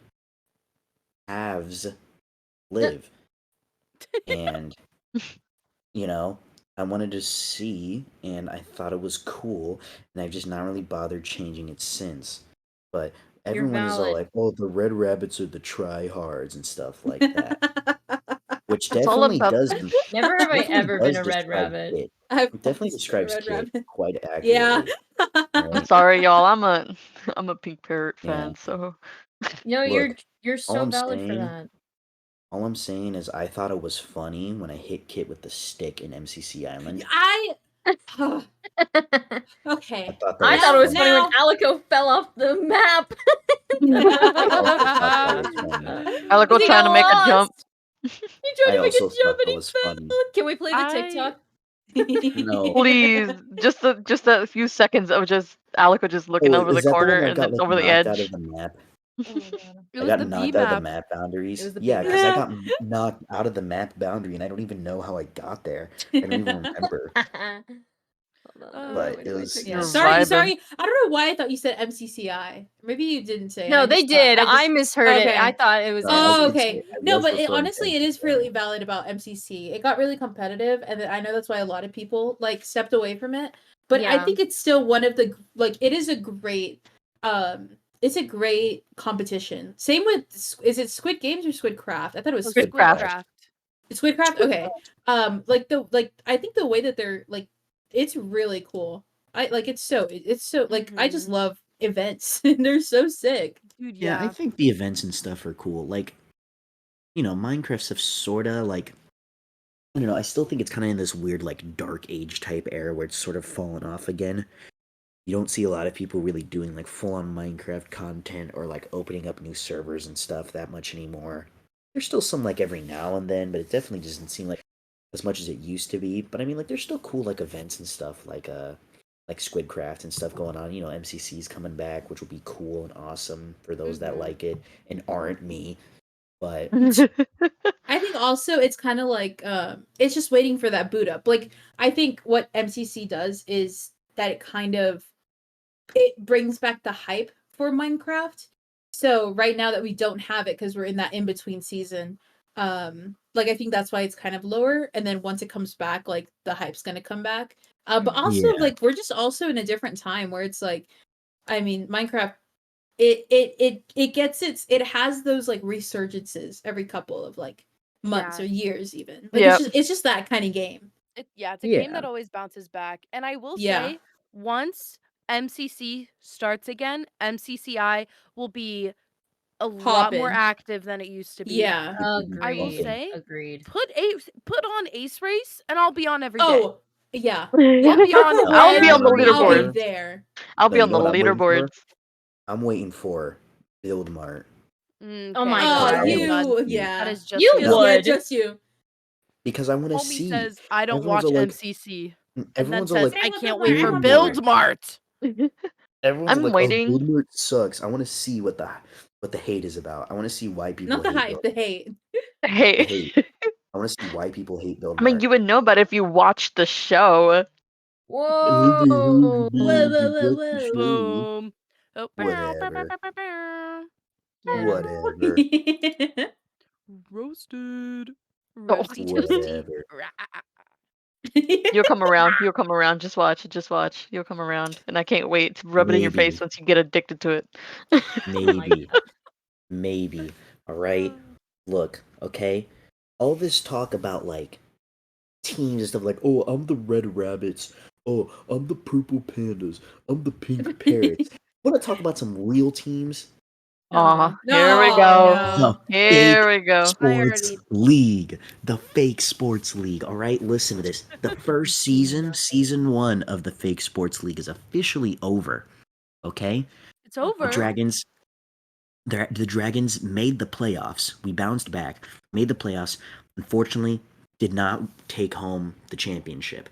halves live, and you know, I wanted to see, and I thought it was cool, and I've just not really bothered changing it since. But You're everyone is all valid. like, "Oh, the red rabbits are the tryhards and stuff like that," which It's all definitely about does Never have I definitely ever been does a red describe rabbit. Kit. I've It definitely always been a describes red Kit rabbit. quite Yeah. accurately, I'm right? sorry, y'all. I'm a pink parrot Yeah. fan, so No, Look, you're all so I'm valid for saying, that. all I'm saying is I thought it was funny when I hit Kit with the stick in MCC Island. I I okay. thought that I was thought it was funny. funny when Now Alliico fell off the map. I also thought that was funny. Alliico He trying got to make a jump. lost. He tried I to make a also jump thought and that he was funny. fell. Can we play the I TikTok? No. Please, just a few seconds of just Alliico just looking Oh, over the is that the corner one that and got then like over the knocked out edge. of the map? Oh my god. it I was got the B knocked out of the map. map boundaries. It was the Yeah, B because I map. got knocked out of the map boundary and I don't even know how I got there. I don't even remember. Hold on, But where it do I was click it was You're sorry, funny. vibing. sorry. I don't know why I thought you said MCCI. Maybe you didn't say, and No, I they just thought did. I I just misheard it. I okay. thought it was No, I Oh, did say okay. MCC. I No, was but referring to honestly, it is MCC really Island. valid about MCC. It got really competitive, and I know that's why a lot of people like stepped away from it. But I Yeah. think it's still one of the like it is a great it's a great competition. Same with is it Squid Games or Squidcraft? I thought it was Oh, Squidcraft. Squidcraft. Squidcraft. Squidcraft. Okay. Like I think the way that they're like it's really cool. I like it's so like I just Mhm. love events. They're so sick. Dude, Yeah, I yeah. think the events and stuff are cool. Like, Minecraft stuff sorta like I don't know, I still think it's kinda in this weird like dark age type era where it's sort of fallen off again. You don't see a lot of people really doing like full on Minecraft content or like opening up new servers and stuff that much anymore. There's still some like every now and then, but it definitely doesn't seem like as much as it used to be. But I mean, like there's still cool like events and stuff like Squidcraft and stuff going on. MCC's coming back, which will be cool and awesome for those that Mhm. like it and aren't me. But I think also it's kind of like it's just waiting for that boot up. Like I think what MCC does is that it brings back the hype for Minecraft. So right now that we don't have it because we're in that in between season, like I think that's why it's kind of lower. And then once it comes back, like the hype's gonna come back. But also yeah, like we're just also in a different time where it's like, I mean, Minecraft it gets it has those like resurgences every couple of like months Yeah. or years even. Like Yep. it's just that kind of game. It's a game yeah, that always bounces back. And I will Yeah. say, once MCC starts again, MCCI will be a lot more Poppin'. active than it used to be. Yeah. it would be I will Agreed. poppin'. say, Agreed. put on Ace Race, and I'll be on every day. Oh, yeah. I'll be on Purple I'll Red, be You know on the what I'm waiting I'll be leaderboards. for? there. I'll No, be you on know the what I'm waiting for? leaderboards. I'm waiting for Build Mart. Oh my Okay, Oh, Because I god. okay, want to Judd. you, see. That yeah. is just You you. Yeah, would. just you. Because I want to Homie see. says I don't Everyone's watch all like, MCC, and then everyone's all says like, Say I what the can't word, wait for Build what the word. Build Mart. Mart. Everyone's I'm like, "Oh, waiting. Build Mart sucks." I want to see what the hate is about. I want to see why people Not the hate hype, Build the Mart. hate. The Hey. hate. I want to see why people hate Build I mean, Mart. you would know about it if you watched the show. Whoa. Whoa, whoa, whoa, whoa. Boom. Oh, bow, bow, bow, Whatever. bow, bow, bow. Get him. Whatever. Roasted. Oh, Roasty toasty. Whatever. you'll come around. You'll come around. Just watch. Just watch. You'll come around. And I can't wait to rub it in your face Maybe. once you get addicted to it. Oh my Maybe. god. Maybe. All right. Look. Okay. All this talk about like teams and stuff like, oh, I'm the red rabbits. Oh, I'm the purple pandas. I'm the pink parrots. Want to talk about some real teams? Aw, No. here we No, go. The no. Here fake we go. I sports already league. The fake sports league. All right, listen to this. The first season, Nothing. season 1 of the fake sports league is officially over. Okay? it's The over. Dragons the Dragons made the playoffs. We bounced back, made the playoffs. Unfortunately, did not take home the championship.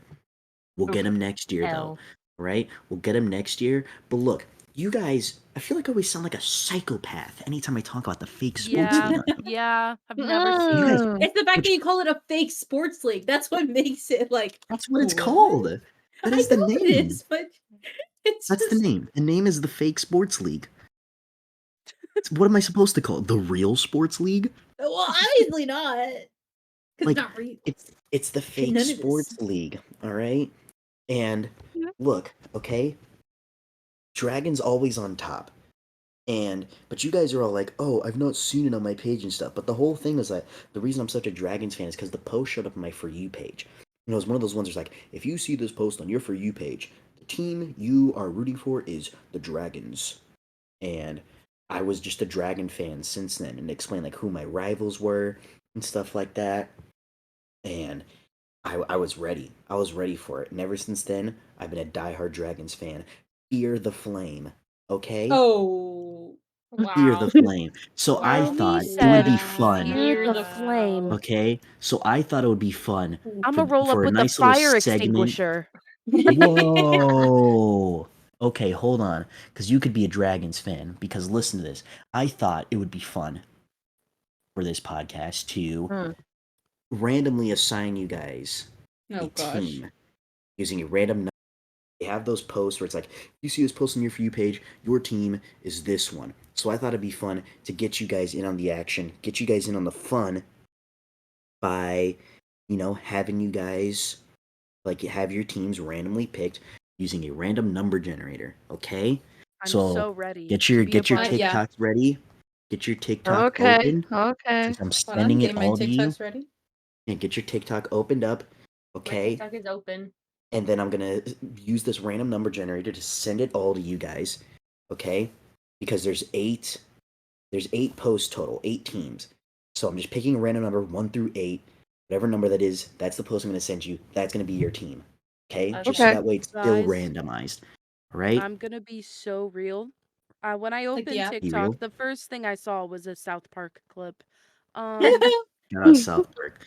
We'll get Oof. them next year though. Hell. right? We'll get him next year. But look, you guys, I feel like I always sound like a psychopath anytime I talk about the fake sports Yeah, league. on here. yeah. I've never You seen guys, it. Mm. It's the fact which that you call it a fake sports league. That's what makes it like. that's what it's What? called. That I is the know it name. is, but it's That's the just. name. The name is the fake sports league. What am I supposed to call it? The real sports league? Well, obviously not. Because Like not real. it's the fake None of this. sports league, all right? And look, okay? Dragon's always on top. But you guys are all like, "Oh, I've not seen it on my page and stuff." But the whole thing is that the reason I'm such a Dragons fan is because the post showed up on my For You page. You know, it's one of those ones where it's like, if you see this post on your For You page, the team you are rooting for is the Dragons. And I was just a Dragon fan since then, and explained like who my rivals were and stuff like that. And I was ready. I was ready for it. And ever since then, I've been a diehard Dragons fan. Fear the flame. Okay? Oh. Fear the Wow. flame. So I Army thought it would said, be fun. "Fear the Wow. flame." Okay? So I thought it would be fun I'm gonna roll up for a with the nice little fire segment. extinguisher. Whoa. Okay, hold on. Because you could be a Dragons fan. Because listen to this. I thought it would be fun for this podcast to Mm. randomly assign you guys Oh a gosh. team using a random number. They have those posts where it's like, you see this post on your For You page, your team is this one. So I thought it'd be fun to get you guys in on the action, get you guys in on the fun by, having you guys like have your teams randomly picked using a random number generator. Okay? I'm So so ready get to your be a get your part. Yeah. TikToks ready. Get your TikTok Okay. open Okay. since I'm Hold on. sending it Getting my all to you. TikToks ready. And get your TikTok opened up. My Okay? TikTok is open. And then I'm gonna use this random number generator to send it all to you guys, okay? Because there's 8 posts total, 8 teams. So I'm just picking a random number 1 through 8, whatever number that is. That's the post I'm gonna send you. That's gonna be your team, okay? Just so Okay. that way it's still Guys, randomized, all right? I'm gonna be so real. When I Like the opened app. Be real. TikTok, the first thing I saw was a South Park clip. Shout out South Park.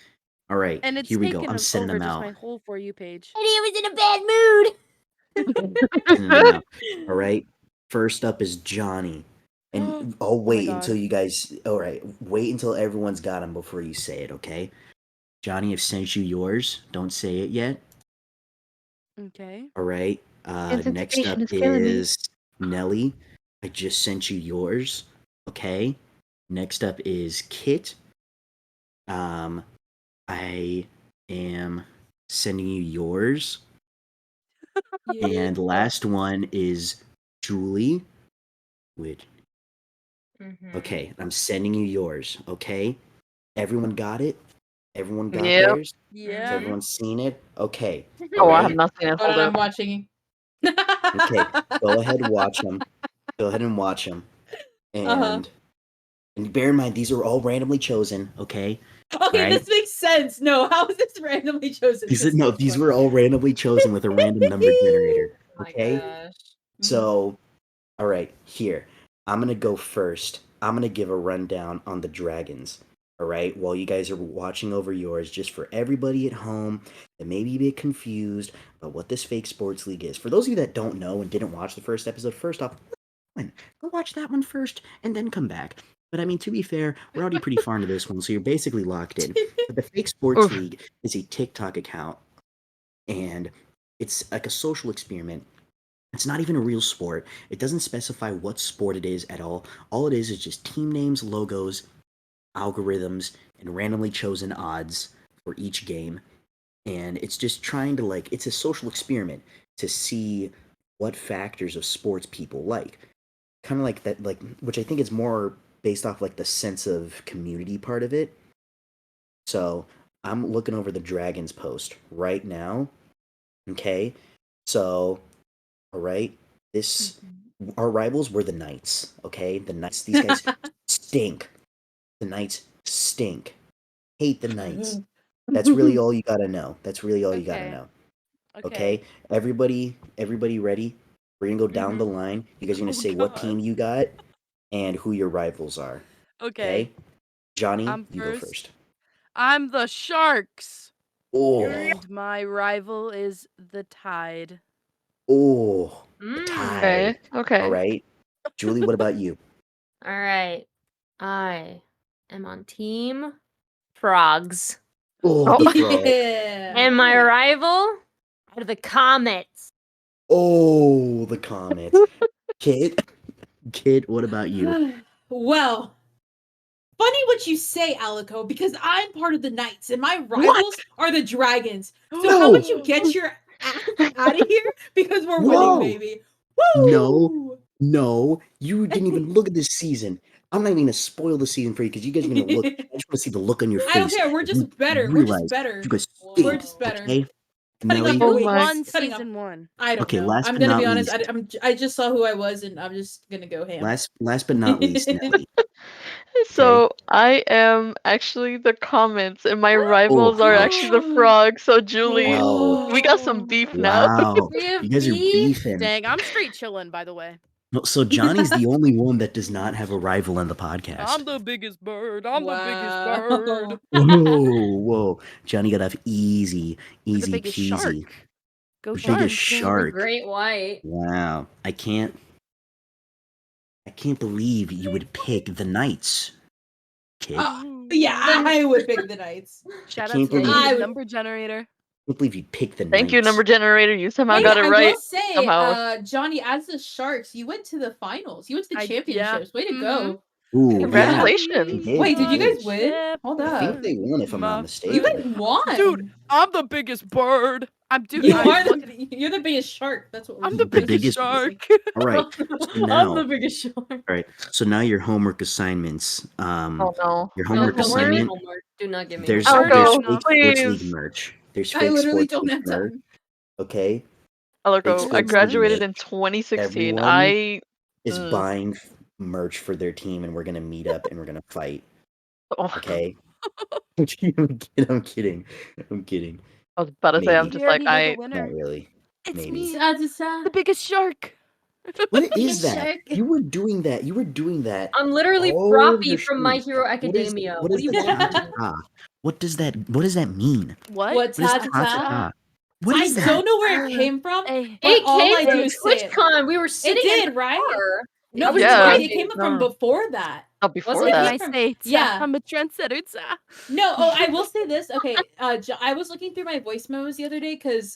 All right, And it's here we go. taken I'm sending over them just out. my whole For You page. And he was in a bad mood. Sending them out. All right. First up is Johnny. And I'll Oh my wait until god. you guys. All right, wait until everyone's got them before you say it, okay? Johnny, I've sent you yours. Don't say it yet. Okay. All right. Next up Anticipation is killing me. is Nelly. I just sent you yours. Okay. Next up is Kit. I am sending you yours. And last one is Julie. Which okay, I'm sending you yours. Okay. Everyone got it. Everyone got Yep. theirs. Has Yeah. everyone seen it? Okay. Oh, All I have right. not seen it. Hold Hold on, I'm up. watching. Okay. Go ahead, watch them. Go ahead and watch them. Uh-huh. And bear in mind, these are all randomly chosen. Okay. Okay, Right? this makes sense. No, how is this randomly chosen? These were all randomly chosen with a random number generator. Oh my Okay. gosh. So, all right, here. I'm going to go first. I'm going to give a rundown on the dragons. All right, while you guys are watching over yours, just for everybody at home that may be a bit confused about what this fake sports league is. For those of you that don't know and didn't watch the first episode, first off, go watch that one first and then come back. But I mean, to be fair, we're already pretty far into this one, so you're basically locked in. But the fake sports Oof. league is a TikTok account, and it's like a social experiment. It's not even a real sport. It doesn't specify what sport it is at all. All it is just team names, logos, algorithms, and randomly chosen odds for each game. And it's just trying to it's a social experiment to see what factors of sports people like. Kind of like that, which I think is more based off the sense of community part of it. So I'm looking over the Dragons post right now. Okay. So, all right. Our rivals were the Knights. Okay. The Knights, these guys stink. The Knights stink. Hate the Knights. That's really all you gotta know. That's really all you gotta Okay. know. Okay. Okay. Everybody ready? We're gonna go down the line. You guys are gonna Oh say what god. team you got and who your rivals are. Okay. Okay. Johnny, I'm you go first. first. I'm the Sharks. Oh, And my rival is the Tide. Oh, the Mm. tie. Okay. Okay. All right. Julie, what about you? All right. I am on team frogs. Oh, Oh. the frog. Yeah. And my rival are the comets. Oh, the comments. Kid, what about you? Well, funny what you say, Alliico, because I'm part of the knights and my rivals are the dragons. So how about you get your ass out of here? Because we're winning, Whoa. baby. No, Woo! no, you didn't even look at this season. I'm not even gonna spoil the season for you because you guys are gonna look. I just want to see the look on your face. I don't care. We're if just you better. We're realize just better. you guys Whoa. stink, We're just better. okay? Cutting off Nelly, the Oh Who my- won Cutting off. season 1? I don't Okay, know. last I'm but gonna not be honest. least. I just saw who I was, and I'm just gonna go ham. last but not least, Nelly. So I am actually the comments, and my rivals are actually the frogs. So Julie, Wow. we got some beef now. Wow, We have you guys are beef? beefing. Dang, I'm straight chilling, by the way. No, so Johnny's the only one that does not have a rival in the podcast. I'm the biggest bird. I'm the biggest Wow. bird. Whoa. Johnny got off easy You're the peasy. biggest shark. Go The shark. biggest The shark. great white. Wow. I can't believe you would pick the Knights, kid. Yeah, I would pick the knights. Shout I out can't to believe the would- number generator. I can't believe you picked the Thank you, Knights. number generator. You somehow Hey, got it I right. will say, somehow. Johnny, as the Sharks, you went to the finals. You went to the Yeah. championships. Way to go. Ooh, yeah. Congratulations. He did, Wait, did he you guys did. win? Hold I up. think they won, if I'm not You mistaken. guys won. Dude, I'm the biggest bird. You I'm are looking- you're the biggest shark. That's what we're I'm the The biggest, biggest- shark. All right. So I'm now, the biggest shark. all right. So now your homework assignments. Oh no. Your No homework homework. assignment. Homework. Do not give me There's homework. Alright, there's enough. fake Sports League Please. merch. There's I fake literally Sports don't League have merch. time. Okay. Alliico, I Sports graduated League in 2016. Everyone I is buying merch for their team, and we're gonna meet up and we're gonna fight. oh, Okay. I'm kidding. I'm kidding. I was about to say I'm Maybe. just You like already know the I winner. Not really. It's Maybe. me, The the biggest shark. What is that? Shark. You were doing that. You were doing that. I'm literally all Froppy your from My streams. Hero What is Academia. what What is do you the want? ta-ta-ta? What does that mean? What? What What is ta-ta-ta? ta-ta-ta? What I is that? don't know where it came from, Hey, but It all I came do from is say it. TwitchCon. We were sitting in did, the right? car. No, I was Yeah. it driving. came from before that. oh before Wasn't that. it? I say it's Yeah. I'm a trendsetter. It's No, oh, I will say this. Okay, I was looking through my voice memos the other day because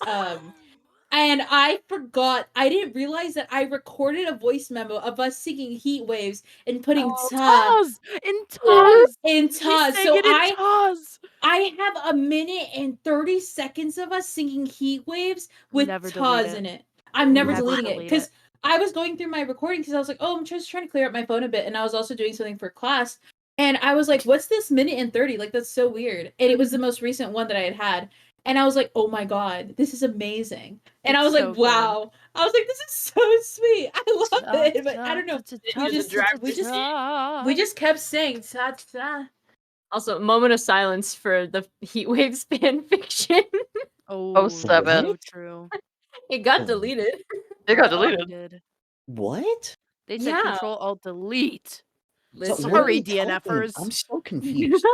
and I forgot. I didn't realize that I recorded a voice memo of us singing Heat Waves and putting ta Taz in Taz. in She ta. sang So it in Taz. I have 1:30 of us singing Heat Waves with Never delete Taz it. in it. I'm never Never deleting it delete because I was going through my recording because I was like, oh, I'm just trying to clear up my phone a bit, and I was also doing something for class, and I was like, what's this 1:30? Like that's so weird, and it was the most recent one that I had, and I was like, oh my god, this is amazing, and I It's was so like, good. wow, I was like, this is so sweet, I love it, but I don't know, we just kept saying ta ta. Also, moment of silence for the Heat Waves fan fiction. Oh, 07. so What? true. It got Oh. deleted. It got They deleted. did. What? They said Yeah. Control Alt Delete. So Listen. what are Sorry, you talking- DNFers. I'm so confused.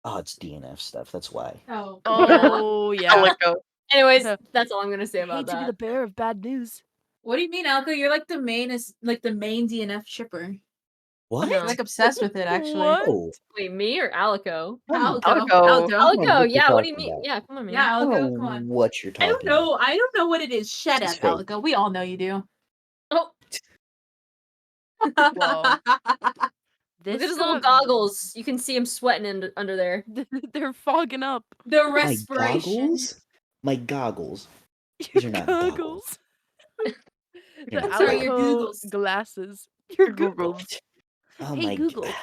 Oh, it's DNF stuff. That's why. Oh, Oh yeah. Alliico. Anyways, So, that's all I'm gonna say about Hate to be that. the bearer of bad news. what do you mean, Alco? You're like the main DNF shipper. What? No. You're like obsessed with it, actually. What? Oh, Wait, me or Allico? Alco. Allico. Come Allico, on, yeah. What do you talking mean? about? Yeah, come on, man. Yeah, I don't Alco, know come on. what you're I talking don't know. I don't know what it is. Shut It's up, fake. Alco. We all know you do. Oh, Whoa. look at his This little goggles. You can see him sweating under there. They're fogging up. The My respiration. goggles? My goggles. Your These are not goggles. the You're not Sorry, your Alliico Googles. glasses. Your Google. Oh Hey, my Google. god.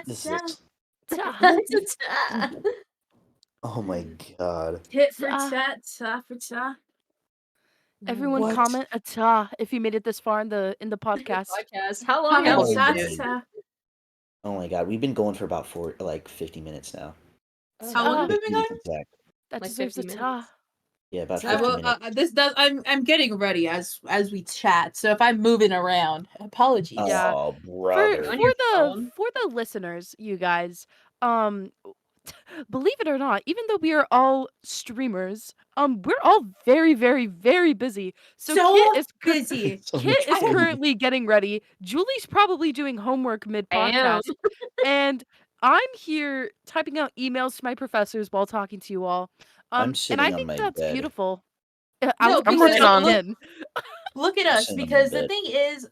This is Oh my god. Tit for Ta. tat, ta for ta. Everyone What? comment a ta if you made it this far in the podcast. Podcast. How long have Oh we my been God. doing? Oh my god. We've been going for about 50 minutes now. How long have we 50 been to be going? exact. That Like deserves a 50 ta. minutes. Yeah, about I 50 will, minutes. I'm getting ready as we chat. So if I'm moving around, apologies. Yeah. Oh, For brother. On your phone. the listeners, you guys, believe it or not, even though we are all streamers, we're all very, very, very busy. So busy. So Kit much is fun. currently getting ready. Julie's probably doing homework mid Damn. podcast, and I'm here typing out emails to my professors while talking to you all. I'm And sitting I on think my that's bed. beautiful. No, I'm I'm because working on. in. look at I'm us, sitting on my because the bed. thing is,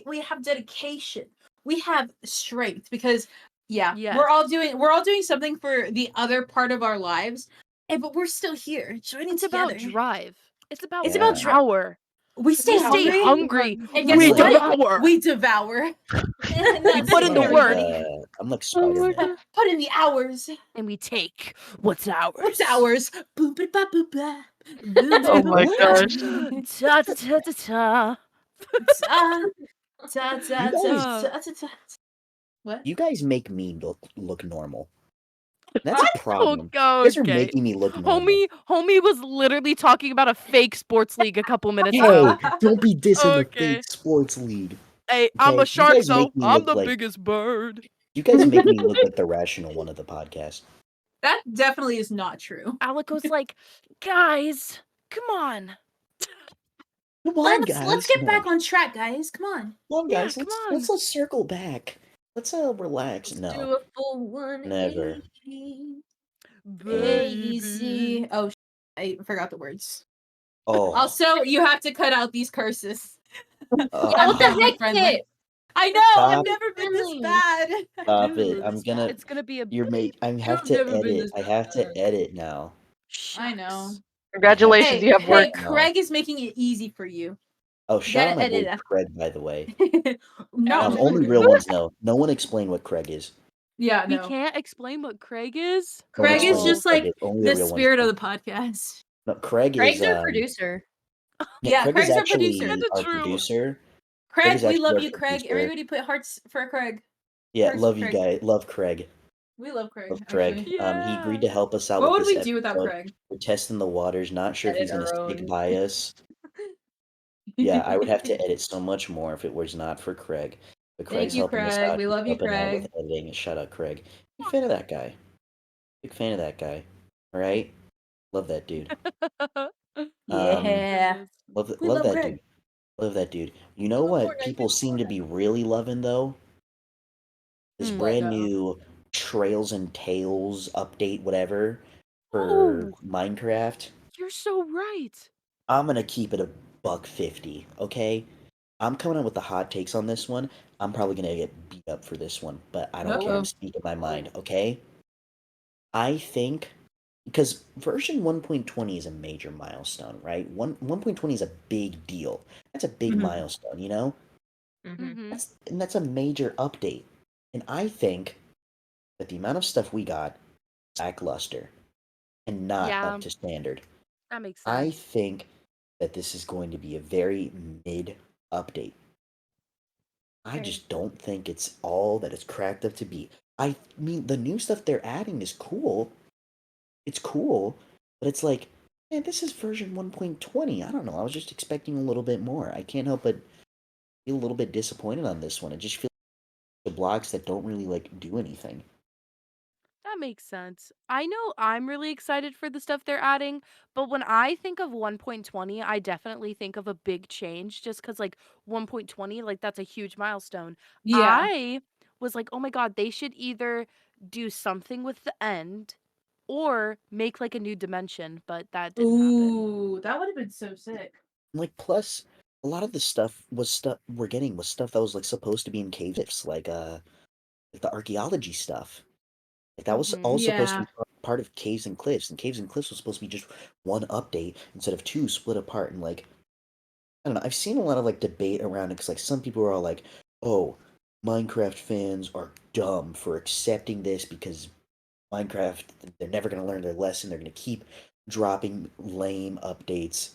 we have dedication, we have strength, because Yes. we're all doing something for the other part of our lives, but we're still here joining It's together. about drive. It's about It's about power. We stay We stay hungry, hungry. and guess We what? devour. We devour. And We that's put in the I'm work. I'm like Oh my Spider-Man. god. Put in the hours. And we take what's ours. What's ours? Boom ba ba boom ba. Boom Oh ba my ba gosh. Ta ta ta ta ta. Ta ta You ta guys- ta ta ta. What? You guys make me look normal. That's a Oh, problem. You guys are okay. making me look normal. Homie was literally talking about a fake sports league a couple minutes Hey, ago. don't be dissing the Okay. fake sports league. Hey, I'm Okay, a shark, you guys so make me I'm look the like biggest bird. you guys make me look like the rational one of the podcast. That definitely is not true. Alliico's like, guys, come on. Come on, Let's guys. get Come back on. on track, guys. Come on. Come on, Yeah, guys. come Let's on. circle back. Let's relax. Let's No, do a full 180. never. Easy. Oh, I forgot the words. Oh, Also, you have to cut out these curses. Yeah, I'm what the family heck, friendly. Kit? I know. I've Stop. never been this Friendly. bad. stop Dude, it! I'm gonna. It's gonna be a You're I have You've to never been edit. this I have to bad. edit now. I know. shucks. Congratulations, you have work. No. Craig is making it easy for you. Oh, shout out my edit boy it. Craig, by the way. No. Only real ones know. No one explain what Craig is. Yeah, We no. can't explain what Craig is. No one Craig is explain what just Craig like is. Only the real ones spirit know. of the podcast. No, Craig Craig's is our producer. Yeah, Craig Craig's is our actually producer. Kinda our true. producer. Craig, is we actually love our you, Craig. producer. Everybody put hearts for Craig. Yeah, Hearts love for you Craig. guys. Love Craig. We love Craig. Love Craig. Actually. He Yeah. agreed to help us out What with would this we do without episode. Craig? We're testing the waters. Not sure if he's Edit gonna our stick own. by us. Yeah, I would have to edit so much more if it was not for Craig. But Thank Craig's you, helping us Craig. out. We He's love you, helping out with Craig. editing. Shout out Craig. Big fan of that guy. Big fan of that guy. All right, love that dude. Yeah. Love We love love that Craig. dude. Love that dude. You know what people seem to be really loving though? This Hmm. brand What, though? new Trails and Tales update, whatever, for Oh, Minecraft. you're so right. I'm gonna keep it a $1.50, okay? I'm coming out with the hot takes on this one. I'm probably gonna get beat up for this one, but I don't care. I'm Uh-oh. speaking my mind, okay? I think because version 1.20 is a major milestone, right? 1.20 is a big deal. That's a big Mhm. milestone, you know? Mm-hmm. That's a major update. And I think that the amount of stuff we got lackluster and not Yeah. up to standard. That makes I sense. think that this is going to be a very mid update. I Okay. just don't think it's all that it's cracked up to be. I mean, the new stuff they're adding is cool. It's cool, but it's like, man, this is version 1.20. I don't know. I was just expecting a little bit more. I can't help but feel a little bit disappointed on this one. It just feels like the blocks that don't really like do anything. That makes sense. I know I'm really excited for the stuff they're adding, but when I think of 1.20, I definitely think of a big change just because, like, 1.20, like, that's a huge milestone. Yeah. I was like, oh my God, they should either do something with the end or make, like, a new dimension, but that didn't happen. Ooh, that would have been so sick. Like, plus, a lot of the stuff we're getting was stuff that was like supposed to be in caves, like the archaeology stuff. Like that was Mhm. all supposed to Yeah. be part of Caves and Cliffs, and Caves and Cliffs was supposed to be just one update instead of two split apart. And like, I don't know, I've seen a lot of like debate around it because like some people are all like, "Oh, Minecraft fans are dumb for accepting this because Minecraft they're never gonna learn their lesson. They're gonna keep dropping lame updates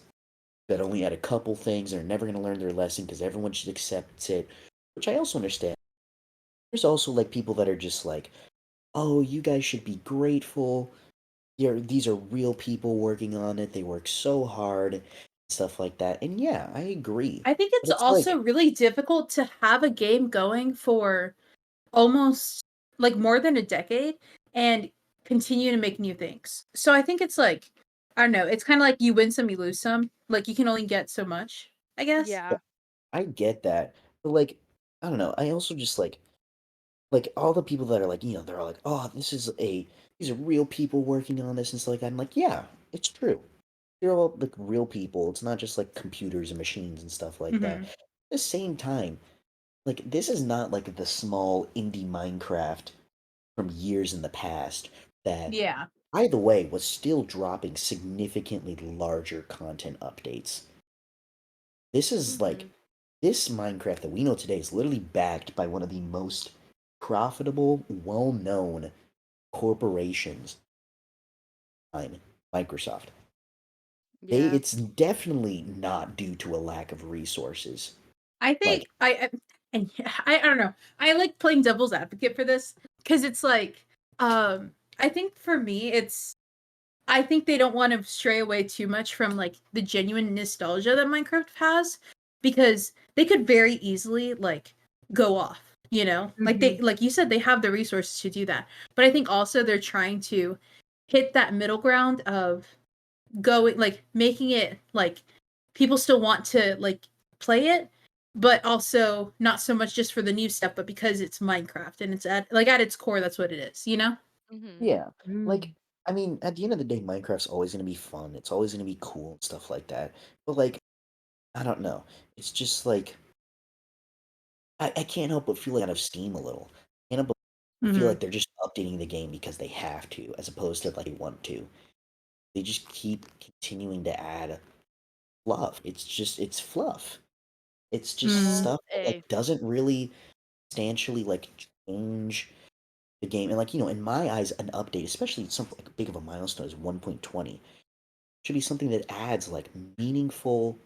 that only add a couple things. They're never gonna learn their lesson because everyone just accepts it," which I also understand. There's also like people that are just like, "Oh, you guys should be grateful. These are real people working on it. They work so hard, and stuff like that." And yeah, I agree. I think it's But it's like, also really difficult to have a game going for almost like more than a decade and continue to make new things. So I think it's like, I don't know, it's kind of like you win some, you lose some. Like you can only get so much, I guess. Yeah. I get that, but like, I don't know. I also just like all the people that are like, they're all like, oh, these are real people working on this and stuff like that. I'm like, yeah, it's true. They're all like real people. It's not just like computers and machines and stuff like that. Mhm. At the same time, like this is not like the small indie Minecraft from years in the past that, Yeah. by the way, was still dropping significantly larger content updates. This is like Mhm. this Minecraft that we know today is literally backed by one of the most profitable, well-known corporations in Microsoft. Yeah. It's definitely not due to a lack of resources. I think Like, and I don't know. I like playing devil's advocate for this because it's like I think for me I think they don't want to stray away too much from like the genuine nostalgia that Minecraft has because they could very easily like go off, you know? Like they like you said they have the resources to do that. But I think also they're trying to hit that middle ground of going like making it like people still want to like play it but also not so much just for the new stuff but because it's Minecraft and it's at its core that's what it is, you know? Mhm. yeah, like, Mm. I mean, at the end of the day, Minecraft's always going to be fun. It's always going to be cool and stuff like that. But, like, I don't know. It's just like, I can't help but feel like out of steam a little. I can't help but feel Mhm. like they're just updating the game because they have to, as opposed to like they want to. They just keep continuing to add fluff. It's fluff. It's just Mm. stuff that A. like doesn't really substantially like change the game. And like, in my eyes, an update, especially something like big of a milestone as 1.20, should be something that adds like meaningful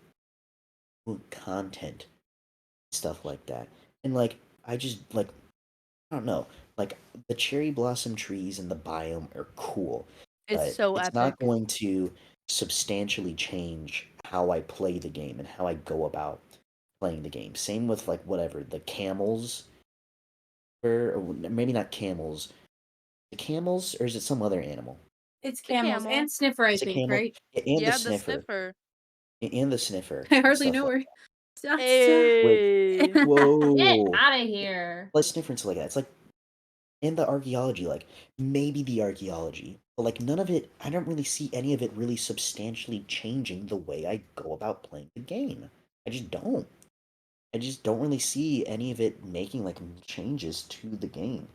content, stuff like that. And like I just like I don't know, like the cherry blossom trees and the biome are cool, It's but so it's not epic. going to substantially change how I play the game and how I go about playing the game. Same with like whatever the camels, or maybe not camels. The camels, or is it some other animal? It's The camels camel. and Sniffer I Is it think, camel? right? And the Yeah, the sniffer, sniffer. and the sniffer, I and hardly stuff know like. her. That's Wait, Hey. Get whoa! out of here. Like difference like that. It's like in the archaeology, like maybe the archaeology, but like none of it. I don't really see any of it really substantially changing the way I go about playing the game. I just don't. I just don't really see any of it making like changes to the game.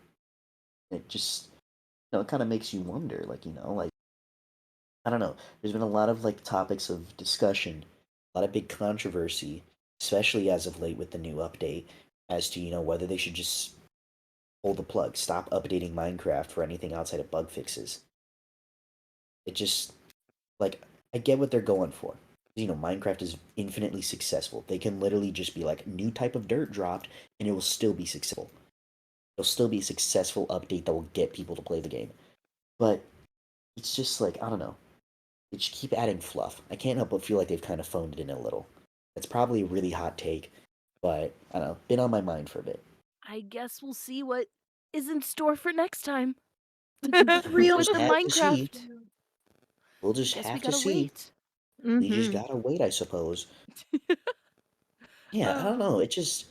It just, it kind of makes you wonder, like, like I don't know. There's been a lot of like topics of discussion, a lot of big controversy, especially as of late with the new update, as to whether they should just pull the plug, stop updating Minecraft for anything outside of bug fixes. It just like I get what they're going for. Minecraft is infinitely successful. They can literally just be like new type of dirt dropped and it will still be successful. It'll still be a successful update that will get people to play the game. But it's just like I don't know. They just keep adding fluff. I can't help but feel like they've kind of phoned it in a little. It's probably a really hot take, but I don't know. Been on my mind for a bit. I guess we'll see what is in store for next time. We'll Real With just the have to see. Minecraft. We'll I just guess we have to gotta see. wait. We just Mhm. gotta wait, I suppose. Yeah, I don't Oh, know. It just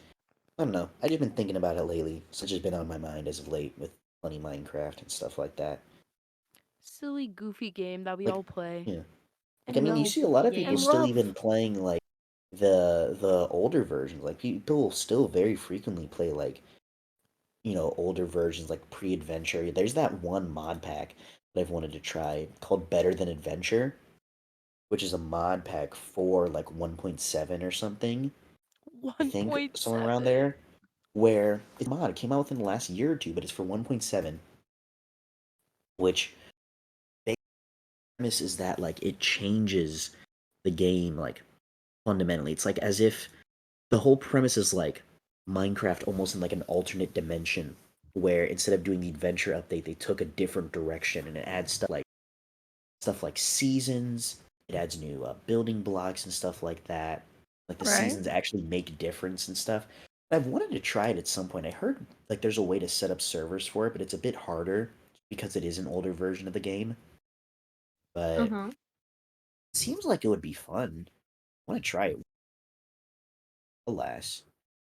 I don't know. I've just been thinking about it lately. So it's just been on my mind as of late with plenty Minecraft and stuff like that. silly, goofy game that we Like, all play yeah. Like, I and mean, you know see a lot of people and Game. still love. even playing like the older versions. Like people still very frequently play like older versions like pre-adventure. There's that one mod pack that I've wanted to try called Better Than Adventure, which is a mod pack for like 1.7 or something. I think somewhere around 1.7. there. Where it's a mod. It came out within the last year or two, but it's for 1.7, which the premise is that like it changes the game like fundamentally. It's like as if the whole premise is like Minecraft almost in like an alternate dimension where instead of doing the adventure update, they took a different direction and it adds stuff like seasons. It adds new building blocks and stuff like that. Like the Right. seasons actually make a difference and stuff. I've wanted to try it at some point. I heard like there's a way to set up servers for it, but it's a bit harder because it is an older version of the game. But Uh-huh. it seems like it would be fun. I want to try it. Alas.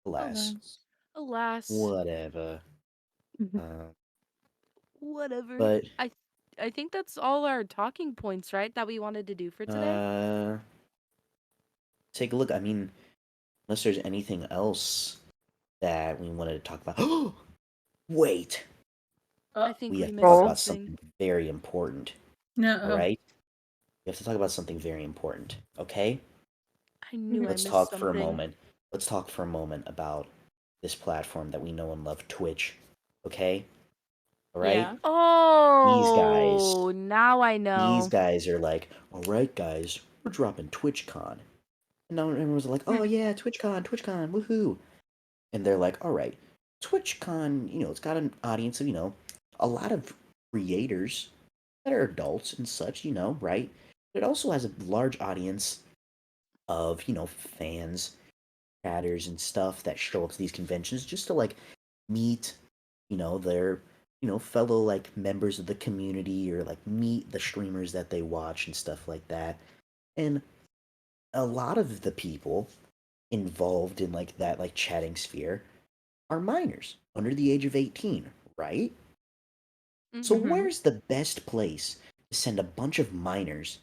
Alas. Whatever. Whatever. But I think that's all our talking points, right? That we wanted to do for today. take a look. I mean, unless there's anything else that we wanted to talk about. Wait, I think we we have to missed talk about something. something very important. No. All right, we have to talk about something very important. Okay, I knew I let's missed talk something. for a moment. Let's talk for a moment about this platform that we know and love, Twitch. Okay, all right. Yeah. Oh, now I know. These guys are like, all right, guys, we're dropping TwitchCon. And now everyone's like, oh yeah, TwitchCon, woohoo. And they're like, all right, TwitchCon, it's got an audience of, a lot of creators that are adults and such, right? But it also has a large audience of, fans, chatters, and stuff that show up to these conventions just to, like, meet, their, fellow, like, members of the community or, like, meet the streamers that they watch and stuff like that. And a lot of the people involved in, like, that, like, chatting sphere are minors under the age of 18, right? So Mhm. where's the best place to send a bunch of minors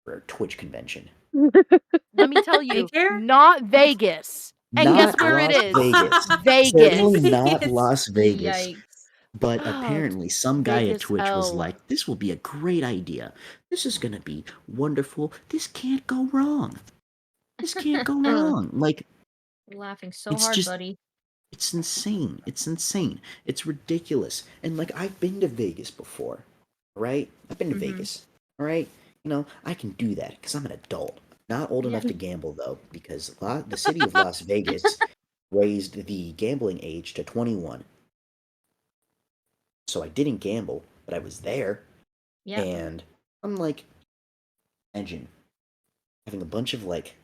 for a Twitch convention? Let me tell you, Daycare? not Vegas. And guess Not where it Las is? Vegas. Vegas. Certainly not Vegas. Las Vegas. Yikes. But Oh, apparently some guy at Vegas Twitch was hell. like, this will be a great idea. This is gonna be wonderful. This can't go wrong. This can't go wrong. Like, Laughing so it's hard, just buddy. it's insane. It's insane. It's ridiculous. And like I've been to Vegas before, right? I've been to Vegas, all right? I can do that because I'm an adult. Not old enough to gamble though, because the city of Las Vegas raised the gambling age to 21. So I didn't gamble, but I was there, Yeah. and I'm like, imagine having a bunch of like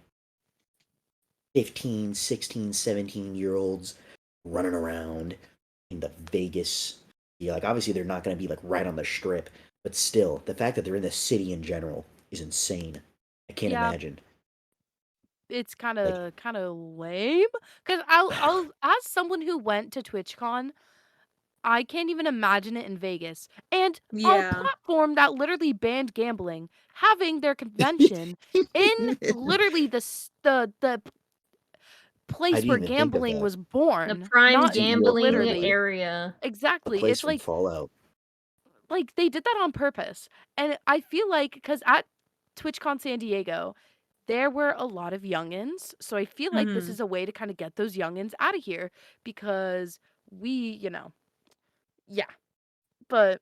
15, 16, 17-year-olds running around in the Vegas. Yeah, like obviously they're not going to be like right on the strip, but still, the fact that they're in the city in general is insane. I can't Yeah. imagine. It's kind of lame cuz I'll as someone who went to TwitchCon, I can't even imagine it in Vegas. And a platform that literally banned gambling having their convention in literally the I place didn't where even think of gambling that. was The born. prime Not gambling literally. area. A Exactly. place It's from Fallout. like they did that on purpose. And I feel like cuz at TwitchCon San Diego, there were a lot of youngins. So I feel like this is a way to kind of get those youngins out of here because yeah. But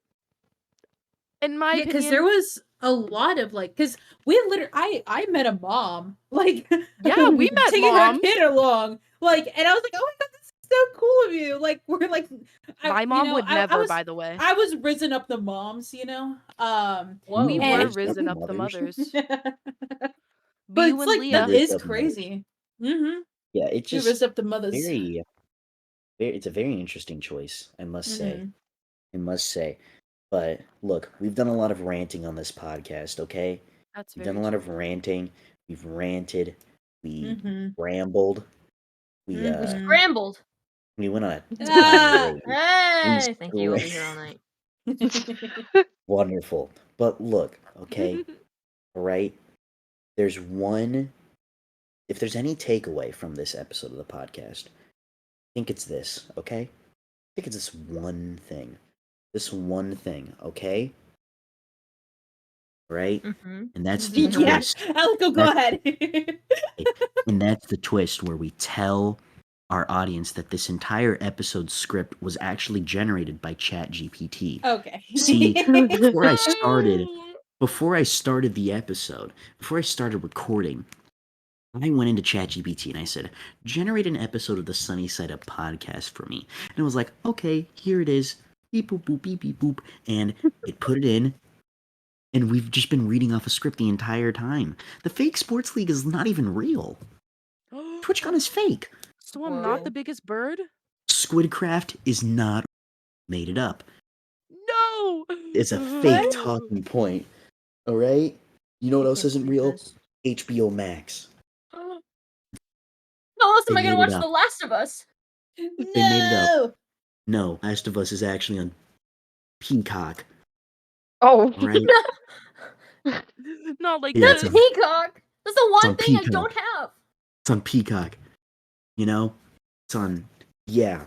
in my Yeah, because there opinion, was a lot of like, because we literally, I met a mom, like, yeah, we met taking her moms. kid along, like, and I was like, oh my god, this is so cool of you. Like, we're like, My mom would never, by the way. I was risen up the moms, Whoa. We and- were risen up the mothers. but You it's and like Leah. that We is raised up mothers. crazy. Mm-hmm. Yeah, it's We just risen up the mothers. it's a very interesting choice, I must say. Mhm. I must say. But look, we've done a lot of ranting on this podcast, okay? That's We've very done a lot true. of ranting. We've ranted. We Mhm. rambled. We We Mhm. scrambled. we went on a Ah! tirade. Hey, thank you. I'll be here all night. Wonderful. But look, okay, all right? There's one if there's any takeaway from this episode of the podcast, I think it's this, okay? I think it's this one thing. This one thing, okay? Right? Mm-hmm. And that's the Mhm. Yeah, twist. Alliico, go ahead. And that's the twist where we tell our audience that this entire episode script was actually generated by ChatGPT. Okay. See, before I started the episode, before I started recording, I went into ChatGPT and I said, generate an episode of the Sunny Side Up podcast for me. And it was like, okay, here it is. Beep boop boop beep beep boop. And it put it in. And we've just been reading off a script the entire time. The fake sports league is not even real. TwitchCon is fake. So I'm not Whoa. the biggest bird? Squidcraft is not made it up. no. It's a fake talking point. All right. You know what I else can't isn't believe real? this. HBO Max. How else They am I gonna made it watch up. The Last of Us? They made it up. No. No, Last of Us is actually on Peacock. Oh. All right. Not like Yeah, it's The this. on, Peacock. That's the it's one on thing I Peacock. don't have. It's on Peacock. You know, it's on. Yeah.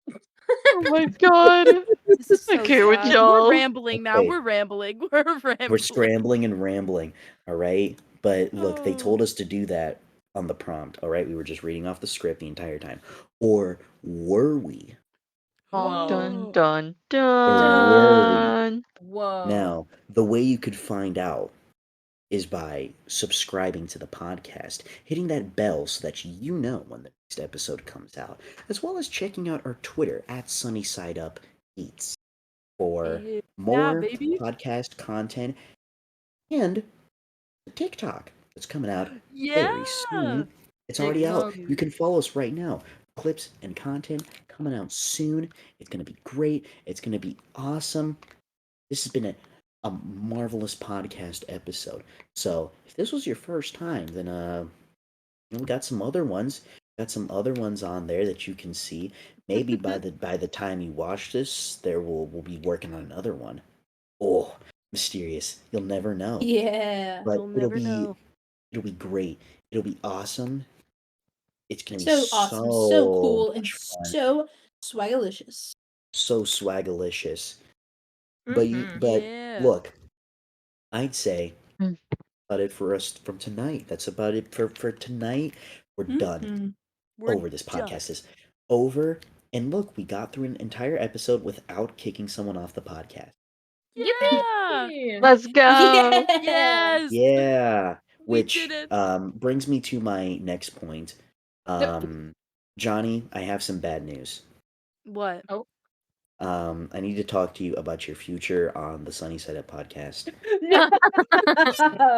Oh my god. This is I so can't with sad. We're y'all. rambling now. Okay. We're rambling. We're rambling. We're scrambling and rambling. All right. But look, they Oh. told us to do that on the prompt. All right. We were just reading off the script the entire time. Or were we? Dun Whoa. dun Or were we? dun. Whoa. Now, the way you could find out is by subscribing to the podcast, hitting that bell so that you know when the next episode comes out, as well as checking out our Twitter at SunnySideUp Eats for Yeah, more baby. podcast content and TikTok that's coming out Yeah. very soon. It's already out. TikTok. You can follow us right now. Clips and content coming out soon. It's going to be great. It's going to be awesome. This has been a marvelous podcast episode. So if this was your first time, then we got some other ones. Got some other ones on there that you can see. Maybe by the time you watch this, we'll be working on another one. Oh, mysterious. You'll never know. Yeah. But You'll never know. it'll be great. It'll be awesome. It's gonna be So awesome, so cool, and much fun. so swagalicious. So swagalicious. Mhm. But Yeah. look, I'd say Mm. about it for us from tonight. That's about it for tonight. We're done. Mhm. We're Over. This done. podcast is over. And look, we got through an entire episode without kicking someone off the podcast. Yeah. Yippee! Let's go. Yeah. Yes. Yeah. We Which did it. brings me to my next point. Yep. Johnny, I have some bad news. What? Oh. I need to talk to you about your future on the Sunny Side Up podcast. No.